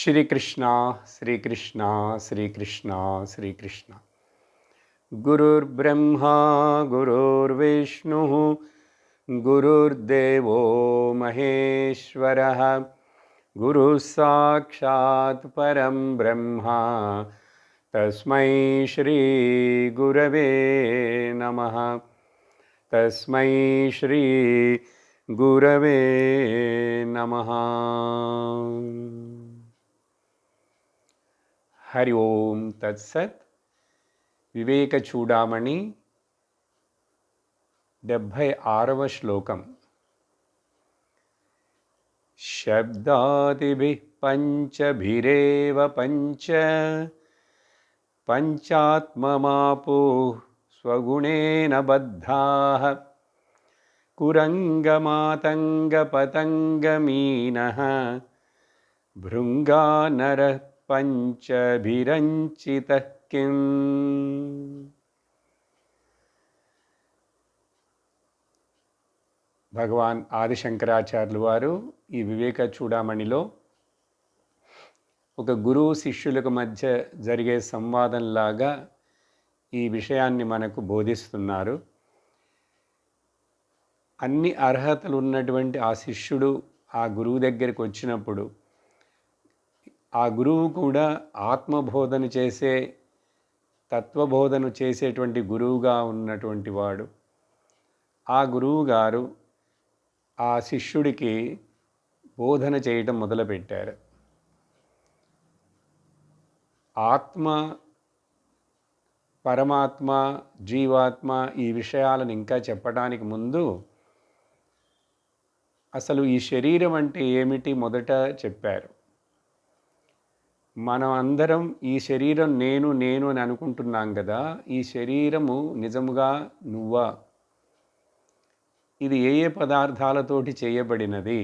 श्रीकृष्ण श्रीकृष्ण श्रीकृष्ण श्रीकृष्ण गुरुर्ब्रह्मा गुरुर्विष्णुः गुरुर्देवो महेश्वरः गुरुः साक्षात् परं ब्रह्मा तस्मै श्री गुरवे नमः तस्मै श्री गुरवे नमः। हरि ओम तत्सत्। వివేక చూడామణి 76వ శ్లోకం. శబ్దాదిభిః పంచభిరేవ పంచ పంచాత్మమాపుః స్వగుణేన బద్ధాః కురంగమాతంగపతంగమీనః భృంగానరః పంచభిరంచితః కిం. భగవాన్ ఆదిశంకరాచార్యులు వారు ఈ వివేక చూడామణిలో ఒక గురువు శిష్యులకు మధ్య జరిగే సంవాదంలాగా ఈ విషయాన్ని మనకు బోధిస్తున్నారు. అన్ని అర్హతలు ఉన్నటువంటి ఆ శిష్యుడు ఆ గురువు దగ్గరికి వచ్చినప్పుడు ఆ గురువు కూడా ఆత్మబోధన చేసే తత్వబోధన చేసేటువంటి గురువుగా ఉన్నటువంటి వాడు. ఆ గురువు గారు ఆ శిష్యుడికి బోధన చేయటం మొదలుపెట్టారు. ఆత్మ, పరమాత్మ, జీవాత్మ ఈ విషయాలను ఇంకా చెప్పడానికి ముందు అసలు ఈ శరీరం అంటే ఏమిటి మొదట చెప్పారు. మనం అందరం ఈ శరీరం నేను నేను అని అనుకుంటున్నాం కదా, ఈ శరీరము నిజముగా నువ్వా? ఇది ఏ ఏ పదార్థాలతోటి చేయబడినది?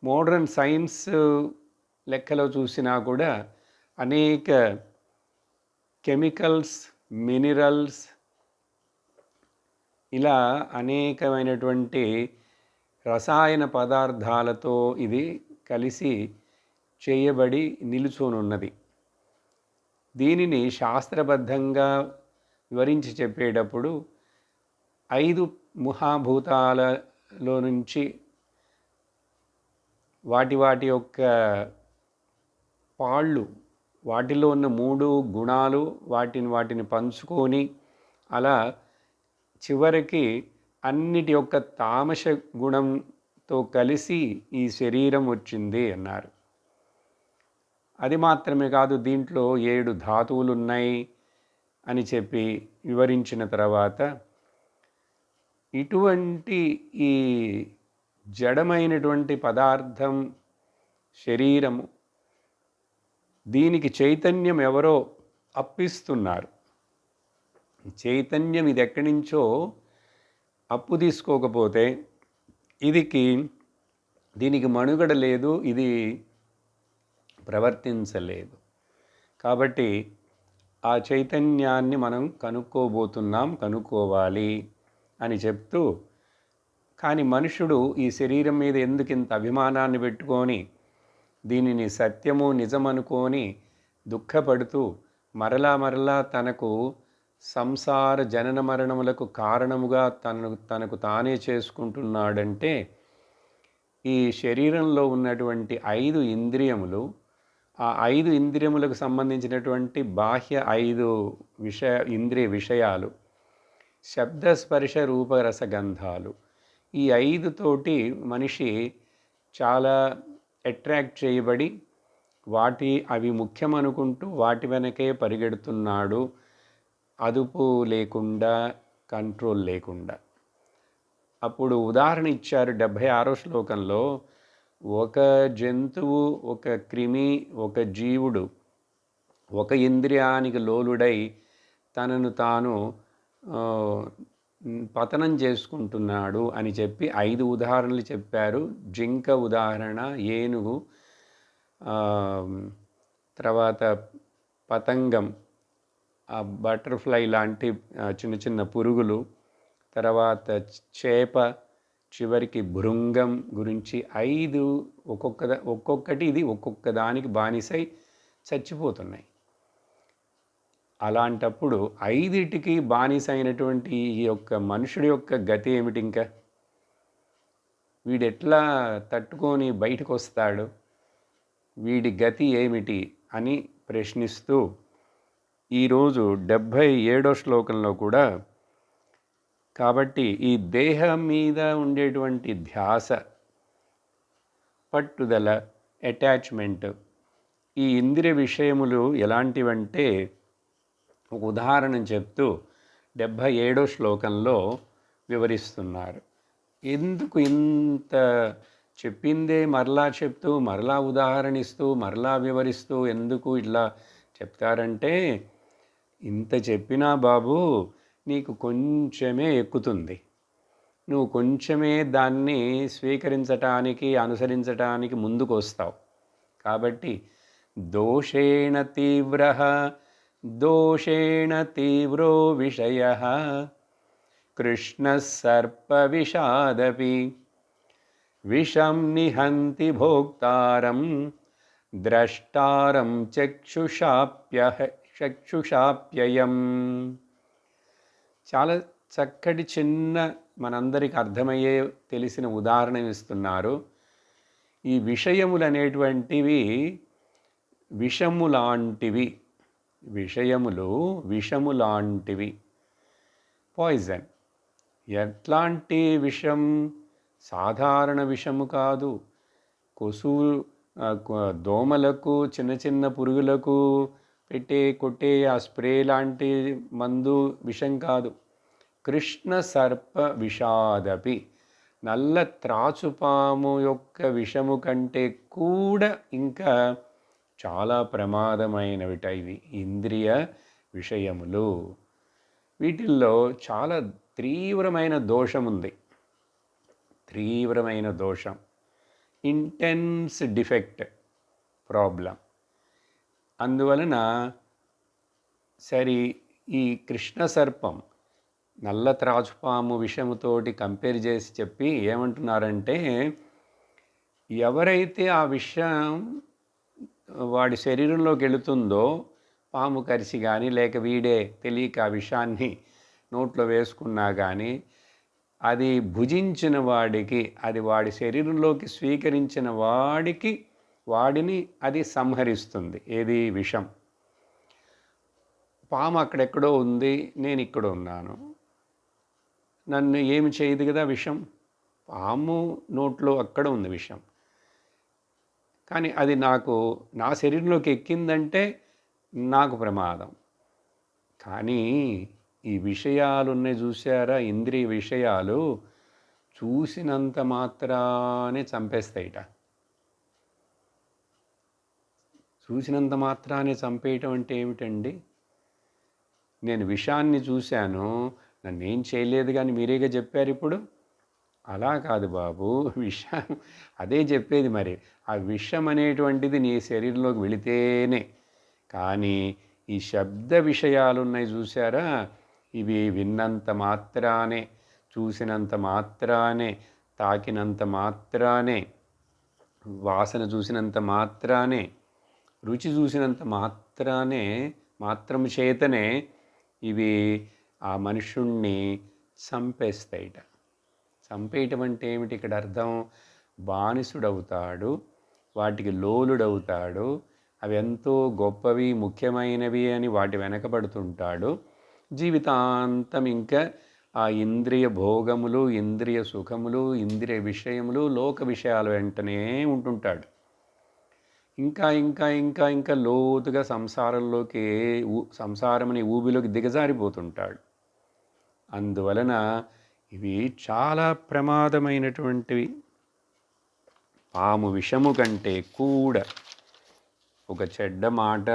మోడర్న్ సైన్స్ లెక్కలో చూసినా కూడా అనేక కెమికల్స్, మినరల్స్, ఇలా అనేకమైనటువంటి రసాయన పదార్థాలతో ఇది కలిసి చేయబడి నిలుచోనున్నది. దీనిని శాస్త్రబద్ధంగా వివరించి చెప్పేటప్పుడు 5 మహాభూతాలలో నుంచి వాటి యొక్క పాళ్ళు, వాటిలో ఉన్న 3 గుణాలు వాటిని పంచుకొని అలా చివరికి అన్నిటి యొక్క తామస గుణంతో కలిసి ఈ శరీరం వచ్చింది అన్నారు. అది మాత్రమే కాదు, దీంట్లో 7 ధాతువులు ఉన్నాయి అని చెప్పి వివరించిన తర్వాత ఇటువంటి ఈ జడమైనటువంటి పదార్థం శరీరము, దీనికి చైతన్యం ఎవరో అప్పిస్తున్నారు. చైతన్యం ఇది ఎక్కడి నుంచో అప్పు తీసుకోకపోతే దీనికి మనుగడ లేదు, ఇది ప్రవర్తించలేదు. కాబట్టి ఆ చైతన్యాన్ని మనం కనుక్కోవాలి అని చెప్తూ, కానీ మనుషుడు ఈ శరీరం మీద ఎందుకు ఇంత అభిమానాన్ని పెట్టుకొని దీనిని సత్యము నిజమనుకొని దుఃఖపడుతూ మరలా తనకు సంసార జనన మరణములకు కారణముగా తనకు తానే చేసుకుంటున్నాడంటే, ఈ శరీరంలో ఉన్నటువంటి 5 ఇంద్రియములు, ఆ 5 ఇంద్రియములకు సంబంధించినటువంటి బాహ్య 5 ఇంద్రియ విషయాలు, శబ్ద స్పర్శ రూప రసగంధాలు, ఈ 5 తోటి మనిషి చాలా అట్రాక్ట్ చేయబడి అవి ముఖ్యమనుకుంటూ వాటి వెనకే పరిగెడుతున్నాడు, అదుపు లేకుండా, కంట్రోల్ లేకుండా. అప్పుడు ఉదాహరణ ఇచ్చారు 76వ శ్లోకంలో. ఒక జంతువు, ఒక క్రిమి, ఒక జీవుడు ఒక ఇంద్రియానికి లోలుడై తనను తాను పతనం చేసుకుంటున్నాడు అని చెప్పి 5 ఉదాహరణలు చెప్పారు. జింక ఉదాహరణ, ఏనుగు, తర్వాత పతంగం, బటర్ఫ్లై లాంటి చిన్న చిన్న పురుగులు, తర్వాత చేప, చివరికి భృంగం గురించి 5 ఒక్కొక్కటి ఇది ఒక్కొక్క దానికి బానిసై చచ్చిపోతున్నాయి. అలాంటప్పుడు 5టికి బానిస అయినటువంటి ఈ యొక్క మనుషుడి యొక్క గతి ఏమిటి? ఇంకా వీడెట్లా తట్టుకొని బయటకు వస్తాడు? వీడి గతి ఏమిటి అని ప్రశ్నిస్తూ ఈరోజు 77వ శ్లోకంలో కూడా, కాబట్టి ఈ దేహం మీద ఉండేటువంటి ధ్యాస, పట్టుదల, అటాచ్మెంట్, ఈ ఇంద్రియ విషయములు ఎలాంటివంటే ఒక ఉదాహరణ చెప్తూ 77వ శ్లోకంలో వివరిస్తున్నారు. ఎందుకు ఇంత చెప్పిందే మరలా చెప్తూ మరలా ఉదాహరణిస్తూ మరలా వివరిస్తూ ఎందుకు ఇట్లా చెప్తారంటే, ఇంత చెప్పినా బాబు నీకు కొంచెమే ఎక్కుతుంది, నువ్వు కొంచెమే దాన్ని స్వీకరించటానికి అనుసరించటానికి ముందుకు వస్తావు. కాబట్టి దోషేణ తీవ్రో విషయః కృష్ణః సర్పవిషాదపి విషం నిహంతి భోక్తారం ద్రష్టారం చక్షుషాప్యయం. చాలా చక్కటి చిన్న మనందరికి అర్థమయ్యే తెలిసిన ఉదాహరణ ఇస్తున్నారు. ఈ విషయములు అనేటువంటివి విషములాంటివి, విషములాంటివి, పాయిజన్. ఎట్లాంటి విషం? సాధారణ విషము కాదు. దోమలకు, చిన్న చిన్న పురుగులకు కొట్టే ఆ స్ప్రే లాంటి మందు విషం కాదు. కృష్ణ సర్ప విషాదపి, నల్ల త్రాచుపాము యొక్క విషము కంటే కూడా ఇంకా చాలా ప్రమాదమైనవిట ఇవి ఇంద్రియ విషయములు. వీటిల్లో చాలా తీవ్రమైన దోషం ఉంది. తీవ్రమైన దోషం, ఇంటెన్స్ డిఫెక్ట్, ప్రాబ్లం. అందువలన ఈ కృష్ణ సర్పం నల్ల త్రాచుపాము విషముతోటి కంపేర్ చేసి చెప్పి ఏమంటున్నారంటే, ఎవరైతే ఆ విషయం వాడి శరీరంలోకి వెళుతుందో, పాము కరిచి కానీ లేక వీడే తెలియక ఆ విషాన్ని నోట్లో వేసుకున్నా కానీ, అది భుజించిన వాడికి, అది వాడి శరీరంలోకి స్వీకరించిన వాడిని అది సంహరిస్తుంది. ఏది? విషం. పాము అక్కడెక్కడో ఉంది, నేను ఇక్కడ ఉన్నాను, నన్ను ఏమి చేయదు కదా విషం. పాము నోట్లో అక్కడ ఉంది విషం, కానీ అది నా శరీరంలోకి ఎక్కిందంటే నాకు ప్రమాదం. కానీ ఈ విషయాలు ఉన్నాయి చూసారా, ఇంద్రియ విషయాలు చూసినంత మాత్రానే చంపేస్తాయిట. చూసినంత మాత్రానే చంపేయటం అంటే ఏమిటండి? నేను విషాన్ని చూశాను, నన్ను ఏం చేయలేదు కానీ మీరేగా చెప్పారు ఇప్పుడు. అలా కాదు బాబు, విషం అదే చెప్పేది. మరి ఆ విషం అనేటువంటిది నీ శరీరంలోకి వెళితేనే. కానీ ఈ శబ్ద విషయాలు ఉన్నాయి చూసారా, ఇవి విన్నంత మాత్రానే, చూసినంత మాత్రానే, తాకినంత మాత్రానే, వాసన చూసినంత మాత్రానే, రుచి చూసినంత మాత్రం చేతనే ఇవి ఆ మనుషుణ్ణి చంపేస్తాయిట. చంపేయటం అంటే ఏమిటి ఇక్కడ అర్థం? బానిసుడవుతాడు, వాటికి లోలుడవుతాడు, అవి ఎంతో గొప్పవి, ముఖ్యమైనవి అని వాటి వెనకబడుతుంటాడు. జీవితాంతం ఇంకా ఆ ఇంద్రియ భోగములు, ఇంద్రియ సుఖములు, ఇంద్రియ విషయములు, లోక విషయాల వెంటనే ఉంటుంటాడు. ఇంకా ఇంకా ఇంకా ఇంకా లోతుగా సంసారమని ఊబిలోకి దిగజారిపోతుంటాడు. అందువలన ఇవి చాలా ప్రమాదమైనటువంటివి. పాము విషము కంటే కూడా ఒక చెడ్డ మాట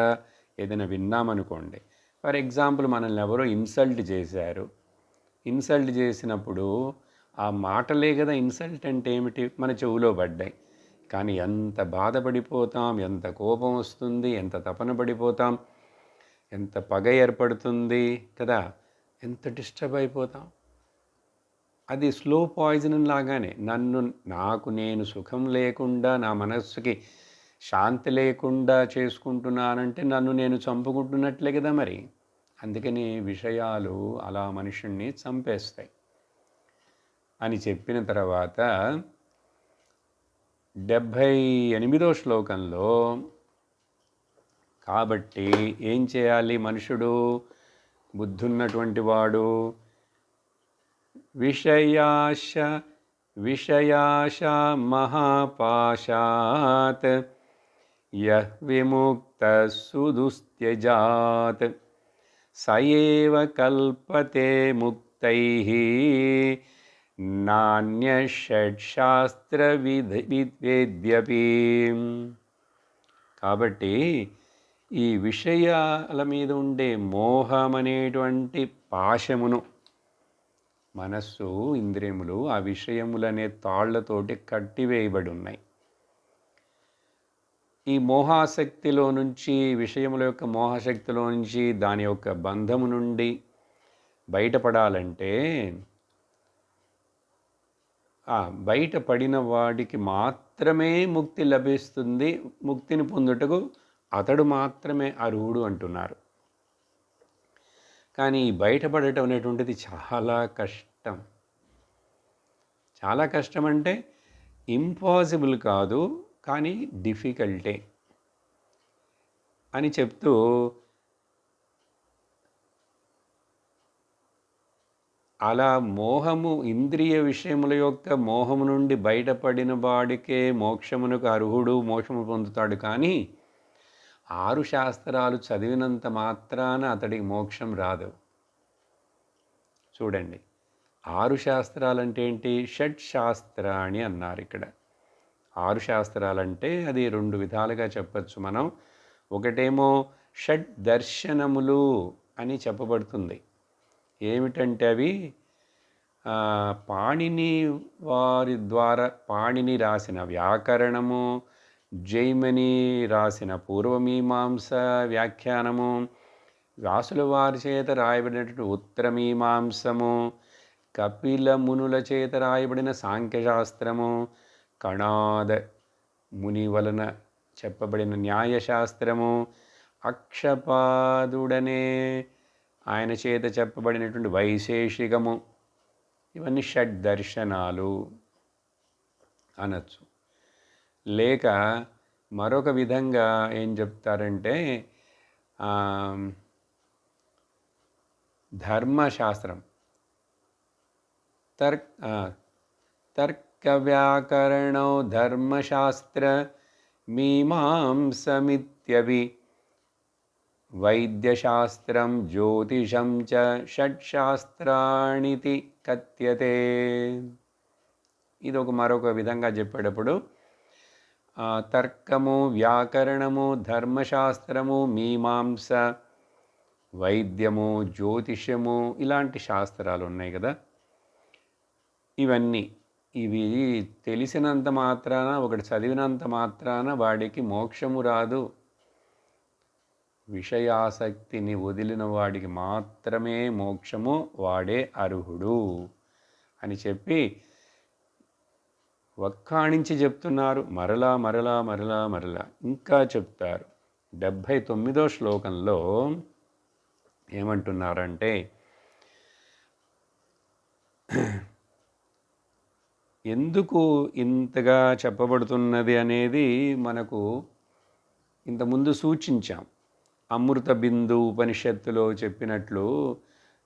ఏదైనా విన్నామనుకోండి, ఫర్ ఎగ్జాంపుల్ మనల్ని ఎవరో ఇన్సల్ట్ చేశారు. ఇన్సల్ట్ చేసినప్పుడు ఆ మాటలే కదా ఇన్సల్ట్ అంటే ఏమిటి, మన చెవులో పడ్డాయి. కానీ ఎంత బాధపడిపోతాం, ఎంత కోపం వస్తుంది, ఎంత తపన పడిపోతాం, ఎంత పగ ఏర్పడుతుంది కదా, ఎంత డిస్టర్బ్ అయిపోతాం. అది స్లో పాయిజన్ లాగానే నాకు నేను సుఖం లేకుండా నా మనస్సుకి శాంతి లేకుండా చేసుకుంటున్నానంటే నన్ను నేను చంపుకుంటున్నట్లే కదా మరి. అందుకని విషయాలు అలా మనుషుణ్ణి చంపేస్తాయి అని చెప్పిన తర్వాత 78వ శ్లోకంలో కాబట్టి ఏం చేయాలి మనుషుడు, బుద్ధున్నటువంటి వాడు? విషయాశ మహాపాశాత్ యః విముక్తః సుదుస్త్యజాత్ సయేవ కల్పతే ముక్తైః నాన్యషట్శాస్త్ర విద్వేద్యపి. కాబట్టి ఈ విషయాల మీద ఉండే మోహం అనేటువంటి పాశమును మనస్సు, ఇంద్రియములు ఆ విషయములనే తాళ్లతోటి కట్టివేయబడి ఉన్నాయి. ఈ మోహాసక్తిలో నుంచి, విషయముల యొక్క మోహశక్తిలో నుంచి, దాని యొక్క బంధము నుండి బయటపడాలంటే బయటపడిన వాడికి మాత్రమే ముక్తి లభిస్తుంది. ముక్తిని పొందుటకు అతడు మాత్రమే అర్హుడు అంటున్నారు. కానీ బయటపడటం అనేటువంటిది చాలా కష్టం. చాలా కష్టం అంటే ఇంపాసిబుల్ కాదు, కానీ డిఫికల్టే అని చెప్తూ అలా మోహము, ఇంద్రియ విషయముల యొక్క మోహము నుండి బయటపడిన వాడికే మోక్షమునకు అర్హుడు, మోక్షము పొందుతాడు. కానీ 6 శాస్త్రాలు చదివినంత మాత్రాన అతడికి మోక్షం రాదు. చూడండి, 6 శాస్త్రాలంటే ఏంటి? షట్ శాస్త్రాన్ని అన్నారు ఇక్కడ. 6 శాస్త్రాలంటే అది 2 విధాలుగా చెప్పచ్చు మనం. ఒకటేమో షట్ దర్శనములు అని చెప్పబడుతుంది. ఏమిటంటే అవి పాణిని వారి ద్వారా, పాణిని రాసిన వ్యాకరణము, జైమిని రాసిన పూర్వమీమాంస వ్యాఖ్యానము, వ్యాసుల వారి చేత రాయబడినటువంటి ఉత్తరమీమాంసము, కపిల మునుల చేత రాయబడిన సాంఖ్యశాస్త్రము, కణాద ముని వలన చెప్పబడిన న్యాయశాస్త్రము, అక్షపాదుడనే ఆయన చేత చెప్పబడినటువంటి వైశేషికము, ఇవన్నీ షడ్ దర్శనాలు అనొచ్చు. లేక మరొక విధంగా ఏం చెప్తారంటే ధర్మశాస్త్రం, తర్క వ్యాకరణో ధర్మశాస్త్ర మీమాంసమిత్యపి వైద్యశాస్త్రం జ్యోతిషం చ షట్శాస్త్రాణితి కథ్యతే. ఇది మరొక విధంగా చెప్పేటప్పుడు తర్కము, వ్యాకరణము, ధర్మశాస్త్రము, మీమాంస, వైద్యము, జ్యోతిష్యము, ఇలాంటి శాస్త్రాలు ఉన్నాయి కదా. ఇవి తెలిసినంత మాత్రాన, ఒకటి చదివినంత మాత్రాన వాడికి మోక్షము రాదు. విషయాసక్తిని వదిలిన వాడికి మాత్రమే మోక్షము, వాడే అర్హుడు అని చెప్పి వక్కాణించి చెప్తున్నారు. మరలా మరలా మరలా మరలా ఇంకా చెప్తారు. 79వ శ్లోకంలో ఏమంటున్నారంటే, ఎందుకు ఇంతగా చెప్పబడుతున్నది అనేది మనకు ఇంతకుముందు సూచించాం. అమృత బిందు ఉపనిషత్తులో చెప్పినట్లు,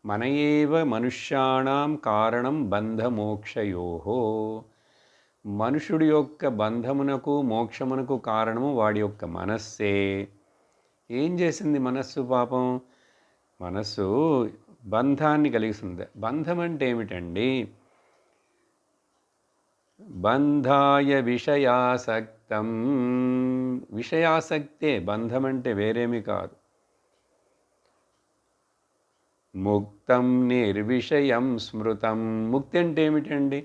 మన ఏవ మనుష్యాణం కారణం బంధమోక్షయోహో. మనుషుడి యొక్క బంధమునకు, మోక్షమునకు కారణము వాడి యొక్క మనస్సే. ఏం చేసింది మనస్సు? పాపం మనస్సు బంధాన్ని కలిగిస్తుంది. బంధం అంటే ఏమిటండి? బంధాయ విషయాసక్తం. విషయాసక్తే బంధం అంటే, వేరేమి కాదు. ముక్తం నిర్విషయం స్మృతం. ముక్తి అంటే ఏమిటండి?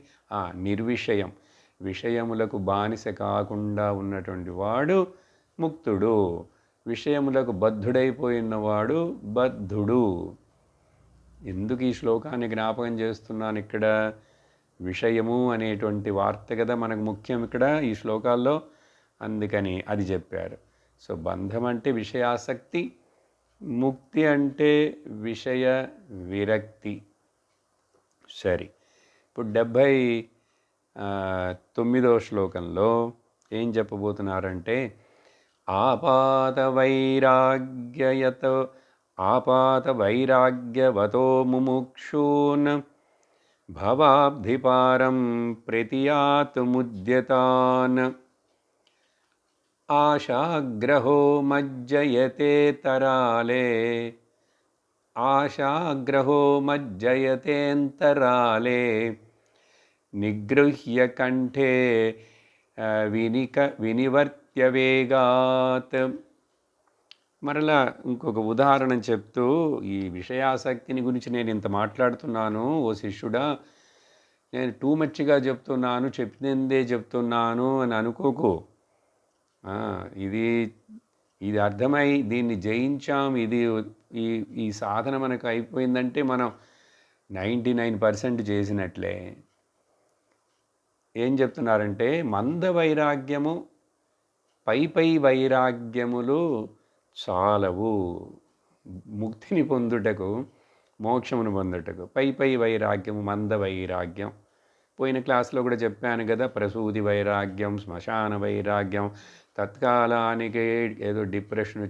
నిర్విషయం, విషయములకు బానిస కాకుండా ఉన్నటువంటి వాడు ముక్తుడు. విషయములకు బద్ధుడైపోయినవాడు బద్ధుడు. ఎందుకు ఈ శ్లోకాన్ని జ్ఞాపకం చేస్తున్నాను ఇక్కడ? విషయము అనేటువంటి వార్త కదా మనకు ముఖ్యం ఇక్కడ ఈ శ్లోకాల్లో, అందుకని అది చెప్పారు. సో బంధం అంటే విషయాసక్తి, ముక్తి అంటే విషయ విరక్తి. సరే, ఇప్పుడు 79వ శ్లోకంలో ఏం చెప్పబోతున్నారంటే, ఆపాత వైరాగ్యవతో ముముక్షూన్ భవాబ్ధిపారం ప్రతియాత్ ముద్యతాన్ ఆశాగ్రహో మజ్జయతే తరాలే మజ్జయతేంతరాలే నిగృహ్య కంఠే వినివర్త్య వేగాత్. మరలా ఇంకొక ఉదాహరణ చెప్తూ, ఈ విషయాసక్తిని గురించి నేను ఇంత మాట్లాడుతున్నాను ఓ శిష్యుడా, నేను టూ మచ్గా చెప్తున్నాను, చెప్పిందే చెప్తున్నాను అని అనుకోకు. ఇది అర్థమై దీన్ని జయించాం, ఈ సాధన మనకు అయిపోయిందంటే మనం 99% చేసినట్లే. ఏం చెప్తున్నారంటే, మంద వైరాగ్యము పై వైరాగ్యములు చాలవు ముక్తిని పొందుటకు, మోక్షమును పొందుటకు. పై వైరాగ్యము మంద వైరాగ్యం. పోయిన క్లాస్లో కూడా చెప్పాను కదా, ప్రసూతి వైరాగ్యం, శ్మశాన వైరాగ్యం. తత్కాలానికి ఏదో డిప్రెషన్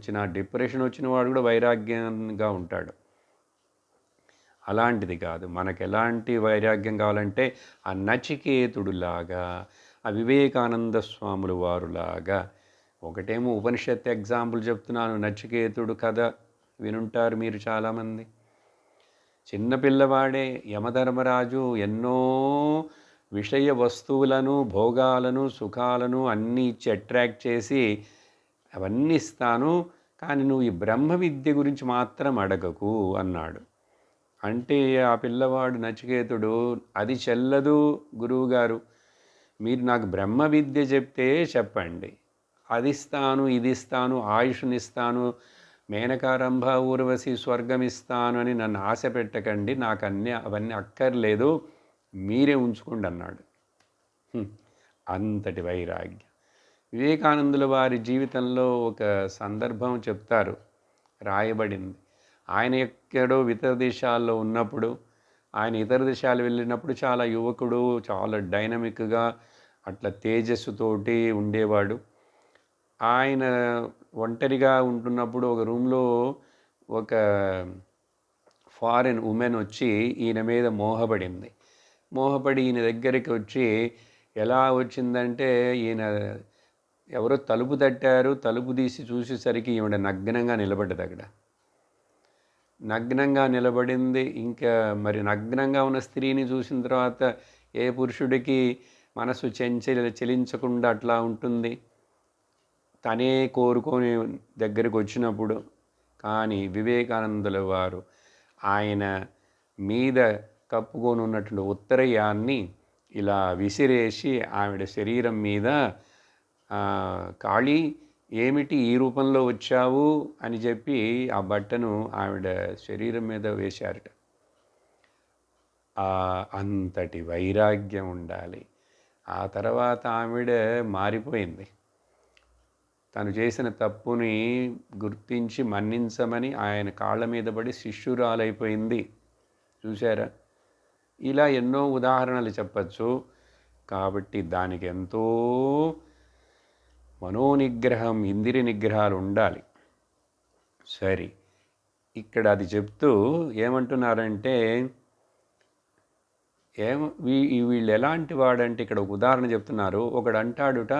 వచ్చిన వాడు కూడా వైరాగ్యంగా ఉంటాడు. అలాంటిది కాదు. మనకు ఎలాంటి వైరాగ్యం కావాలంటే ఆ నచికేతుడులాగా, ఆ వివేకానంద స్వాముల వారులాగా. ఒకటేమో ఉపనిషత్తు ఎగ్జాంపుల్ చెప్తున్నాను, నచికేతుడు కథ వినుంటారు మీరు చాలామంది. చిన్నపిల్లవాడే యమధర్మరాజు ఎన్నో విషయ వస్తువులను, భోగాలను, సుఖాలను అన్నీ ఇచ్చి అట్రాక్ట్ చేసి అవన్నీ ఇస్తాను, కానీ నువ్వు ఈ బ్రహ్మ విద్య గురించి మాత్రం అడగకు అన్నాడు. అంటే ఆ పిల్లవాడు నచికేతుడు, అది చెల్లదు గురువుగారు, మీరు నాకు బ్రహ్మ విద్య చెప్తే చెప్పండి, అది ఇస్తాను, ఇది ఇస్తాను, ఆయుష్నిస్తాను, మేనకారంభ ఊర్వశి స్వర్గం ఇస్తాను అని నన్ను ఆశ పెట్టకండి, నాకు అవన్నీ అక్కర్లేదు, మీరే ఉంచుకోండి అన్నాడు. అంతటి వైరాగ్యం. వివేకానందుల వారి జీవితంలో ఒక సందర్భం చెప్తారు, రాయబడింది. ఆయన ఎక్కడో ఇతర దేశాల్లో ఉన్నప్పుడు, ఆయన ఇతర దేశాలు వెళ్ళినప్పుడు చాలా యువకుడు, చాలా డైనమిక్గా అట్లా తేజస్సుతోటి ఉండేవాడు. ఆయన ఒంటరిగా ఉంటున్నప్పుడు ఒక రూమ్లో ఒక ఫారిన్ ఉమెన్ వచ్చి ఈయన మీద మోహపడి ఈయన దగ్గరికి వచ్చి, ఎలా వచ్చిందంటే, ఈయన ఎవరో తలుపు తట్టారు, తలుపు తీసి చూసేసరికి ఈవిడ నగ్నంగా నిలబడ్డది. అక్కడ నగ్నంగా నిలబడింది. ఇంకా మరి నగ్నంగా ఉన్న స్త్రీని చూసిన తర్వాత ఏ పురుషుడికి మనసు చలించకుండా అట్లా ఉంటుంది, తనే కోరుకొని దగ్గరికి వచ్చినప్పుడు. కానీ వివేకానందుల వారు ఆయన మీద కప్పుకొని ఉన్నటువంటి ఉత్తరయాన్ని ఇలా విసిరేసి ఆవిడ శరీరం మీద, కాళీ ఏమిటి ఈ రూపంలో వచ్చావు అని చెప్పి ఆ బట్టను ఆవిడ శరీరం మీద వేశారట. అంతటి వైరాగ్యం ఉండాలి. ఆ తర్వాత ఆవిడ మారిపోయింది. తను చేసిన తప్పుని గుర్తించి మన్నించమని ఆయన కాళ్ళ మీద పడి శిష్యురాలైపోయింది. చూశారా? ఇలా ఎన్నో ఉదాహరణలు చెప్పచ్చు. కాబట్టి దానికి ఎంతో మనోనిగ్రహం, ఇంద్రియ నిగ్రహాలు ఉండాలి. సరే, ఇక్కడ అది చెప్తూ ఏమంటున్నారంటే, వీళ్ళు ఎలాంటి వాడంటే, ఇక్కడ ఒక ఉదాహరణ చెప్తున్నారు. ఒకడు అంటాడుట,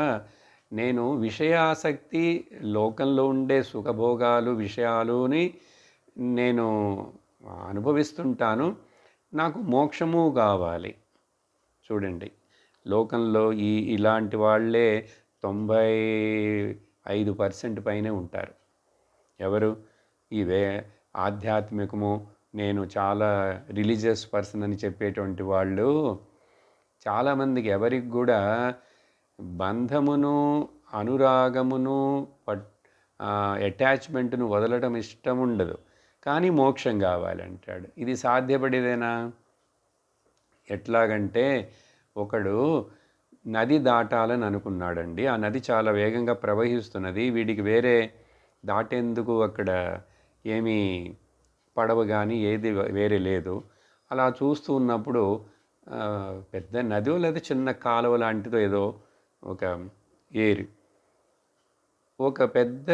నేను విషయాసక్తి, లోకంలో ఉండే సుఖభోగాలు, విషయాలుని నేను అనుభవిస్తుంటాను, నాకు మోక్షము కావాలి. చూడండి, లోకంలో ఇలాంటి వాళ్ళే 95% పైనే ఉంటారు. ఎవరు? ఇవే ఆధ్యాత్మికము, నేను చాలా రిలీజియస్ పర్సన్ అని చెప్పేటువంటి వాళ్ళు చాలామందికి, ఎవరికి కూడా బంధమును, అనురాగమును, అటాచ్మెంట్ను వదలడం ఇష్టం ఉండదు, కానీ మోక్షం కావాలంటాడు. ఇది సాధ్యపడేదేనా? ఎట్లాగంటే ఒకడు నది దాటాలని అనుకున్నాడండి. ఆ నది చాలా వేగంగా ప్రవహిస్తున్నది. వీడికి వేరే దాటేందుకు అక్కడ ఏమీ పడవ కానీ ఏది వేరే లేదు. అలా చూస్తూ ఉన్నప్పుడు పెద్ద నదో లేదా చిన్న కాలువ లాంటిదో ఏదో ఒక ఏరి ఒక పెద్ద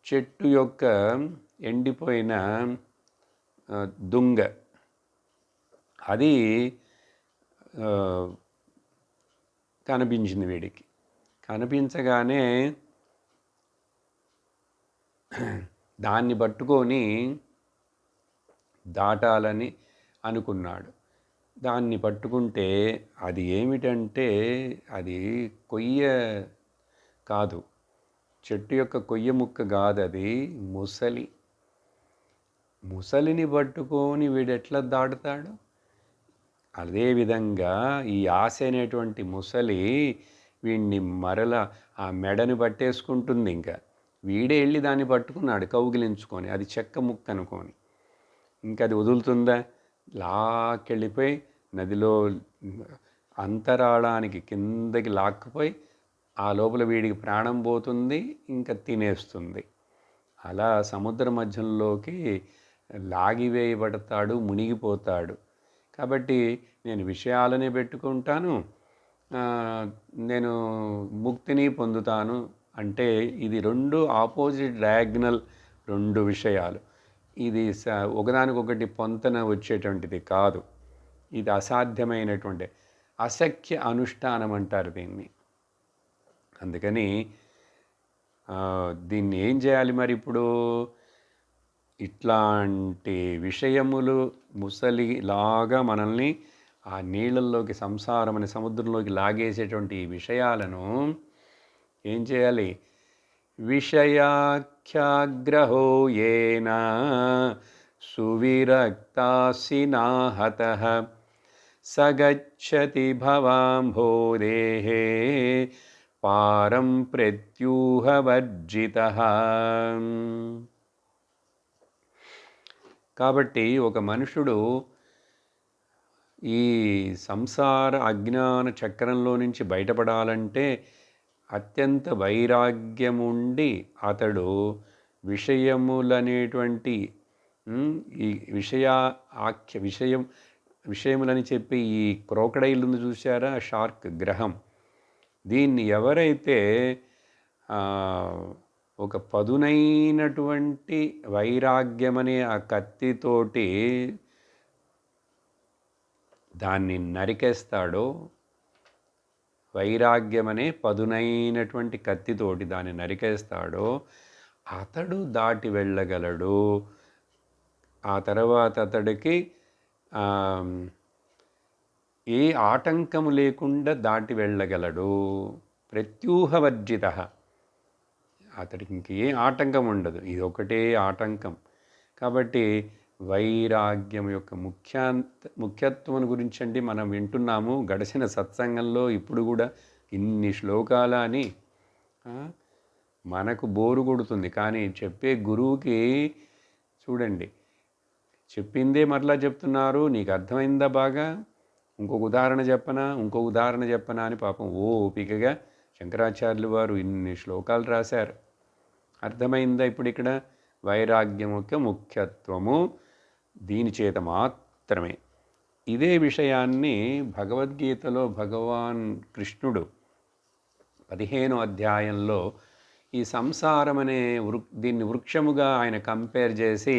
చెట్టు యొక్క ఎండిపోయిన దుంగ అది కనిపించింది వీడికి. కనిపించగానే దాన్ని పట్టుకొని దాటాలని అనుకున్నాడు. దాన్ని పట్టుకుంటే అది ఏమిటంటే అది కొయ్య కాదు, చెట్టు యొక్క కొయ్య ముక్క కాదు, అది ముసలి. ముసలిని పట్టుకొని వీడు ఎట్లా దాటుతాడు? అదేవిధంగా ఈ ఆశ అనేటువంటి ముసలి వీడిని మరల ఆ మెడని పట్టేసుకుంటుంది. ఇంకా వీడే వెళ్ళి దాన్ని పట్టుకున్నాడు కౌగిలించుకొని, అది చెక్క ముక్క అనుకొని. ఇంకా అది వదులుతుందా? లాక్కెళ్ళిపోయి నదిలో అంతరాళానికి కిందకి లాక్కుపోయి ఆ లోపల వీడికి ప్రాణం పోతుంది, ఇంకా తినేస్తుంది. అలా సముద్ర మధ్యంలోకి లాగివేయబడతాడు, మునిగిపోతాడు. కాబట్టి నేను విషయాలనే పెట్టుకుంటాను, నేను ముక్తిని పొందుతాను అంటే ఇది రెండు ఆపోజిట్ డయాగ్నల్ రెండు విషయాలు. ఇది ఒకదానికొకటి పొంతన వచ్చేటువంటిది కాదు. ఇది అసాధ్యమైనటువంటి అశక్య అనుష్ఠానం అంటారు దీన్ని. అందుకని దీన్ని ఏం చేయాలి మరి? ఇప్పుడు ఇట్లాంటి విషయములు ముసలిలాగా మనల్ని ఆ నీళ్ళల్లోకి, సంసారం అనే సముద్రంలోకి లాగేసేటువంటి ఈ విషయాలను ఏం చేయాలి? విషయాఖ్యాగ్రహో యేన సువిరక్తాసినాహతః సగచ్చతి భవాంభోదేహే పారం ప్రత్యూహవర్జితః. కాబట్టి ఒక మనుషుడు ఈ సంసార అజ్ఞాన చక్రంలో నుంచి బయటపడాలంటే అత్యంత వైరాగ్యముండి అతడు విషయములనేటువంటి ఈ విషయములని చెప్పి ఈ క్రోకడైల్ ఉంది చూసారా, షార్క్ గ్రహం, దీన్ని ఎవరైతే ఒక పదునైనటువంటి వైరాగ్యమనే ఆ కత్తితోటి దాన్ని నరికేస్తాడో, వైరాగ్యమనే పదునైనటువంటి కత్తితోటి దాన్ని నరికేస్తాడో అతడు దాటి వెళ్ళగలడు. ఆ తర్వాత అతడికి ఏ ఆటంకము లేకుండా దాటి వెళ్ళగలడు. ప్రత్యూహవర్జిత, అతడికి ఇంకే ఆటంకం ఉండదు, ఇది ఒకటే ఆటంకం. కాబట్టి వైరాగ్యం యొక్క ముఖ్యత్వం గురించి అండి మనం వింటున్నాము గడిచిన సత్సంగంలో. ఇప్పుడు కూడా ఇన్ని శ్లోకాల అని మనకు బోరు కొడుతుంది, కానీ చెప్పే గురువుకి చూడండి చెప్పిందే మరలా చెప్తున్నారు. నీకు అర్థమైందా బాగా? ఇంకొక ఉదాహరణ చెప్పనా అని పాపం ఓపికగా శంకరాచార్యులు వారు ఇన్ని శ్లోకాలు రాశారు. అర్థమైందా ఇప్పుడు? ఇక్కడ వైరాగ్యం యొక్క ముఖ్యత్వము దీని చేత మాత్రమే. ఇదే విషయాన్ని భగవద్గీతలో భగవాన్ కృష్ణుడు 15వ అధ్యాయంలో ఈ సంసారం అనే దీన్ని వృక్షముగా ఆయన కంపేర్ చేసి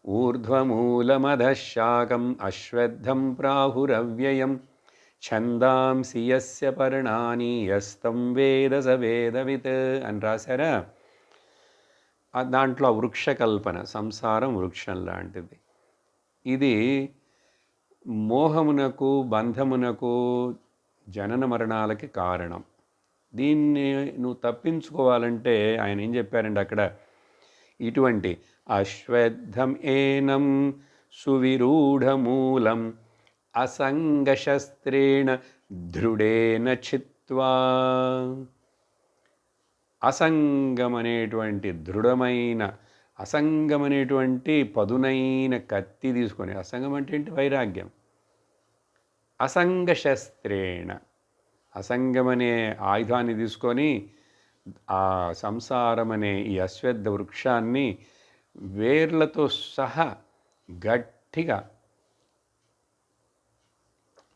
ఊర్ధ్వమూలమధశాకం అశ్వత్థం ప్రాహురవ్యయం ఛందాంసి యస్య పర్ణాని యస్తం వేద స వేదవిత్ అని రాశారా. దాంట్లో వృక్ష కల్పన, సంసారం వృక్షం లాంటిది. ఇది మోహమునకు, బంధమునకు, జనన మరణాలకి కారణం. దీన్ని నువ్వు తప్పించుకోవాలంటే ఆయన ఏం చెప్పారండి అక్కడ? ఇటువంటి అశ్వత్థం ఏనం సువిరూఢమూలం అసంగశస్త్రేణ దృఢేన చిత్వా. అసంగం అనేటువంటి దృఢమైన అసంగం అనేటువంటి పదునైన కత్తి తీసుకొని, అసంగం అంటే ఏంటి? వైరాగ్యం. అసంగ శస్త్రేణ, అసంగం అనే ఆయుధాన్ని తీసుకొని ఆ సంసారం అనే ఈ అశ్వత్థ వృక్షాన్ని వేర్లతో సహా గట్టిగా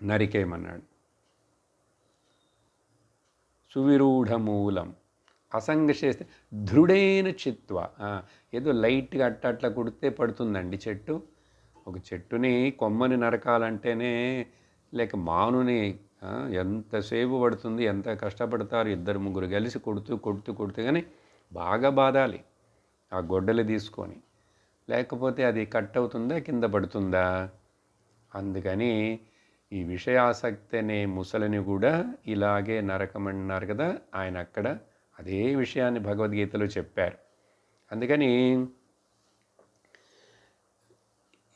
నరికేయమన్నాడు. సువిరూఢమూలం, అసంగ చేస్తే దృఢైన చిత్వ, ఏదో లైట్గా అట్లా కుడితే పడుతుందండి చెట్టు. ఒక చెట్టుని కొమ్మని నరకాలంటేనే లేక మానుని ఎంతసేపు పడుతుంది, ఎంత కష్టపడతారు, 2-3 కలిసి కొడుతూ కానీ బాగా బాదాలి ఆ గొడ్డలు తీసుకొని, లేకపోతే అది కట్ అవుతుందా, కింద పడుతుందా. అందుకని ఈ విషయాసక్తి అనే ముసలిని కూడా ఇలాగే నరకమన్నారు కదా ఆయన. అక్కడ అదే విషయాన్ని భగవద్గీతలో చెప్పారు. అందుకని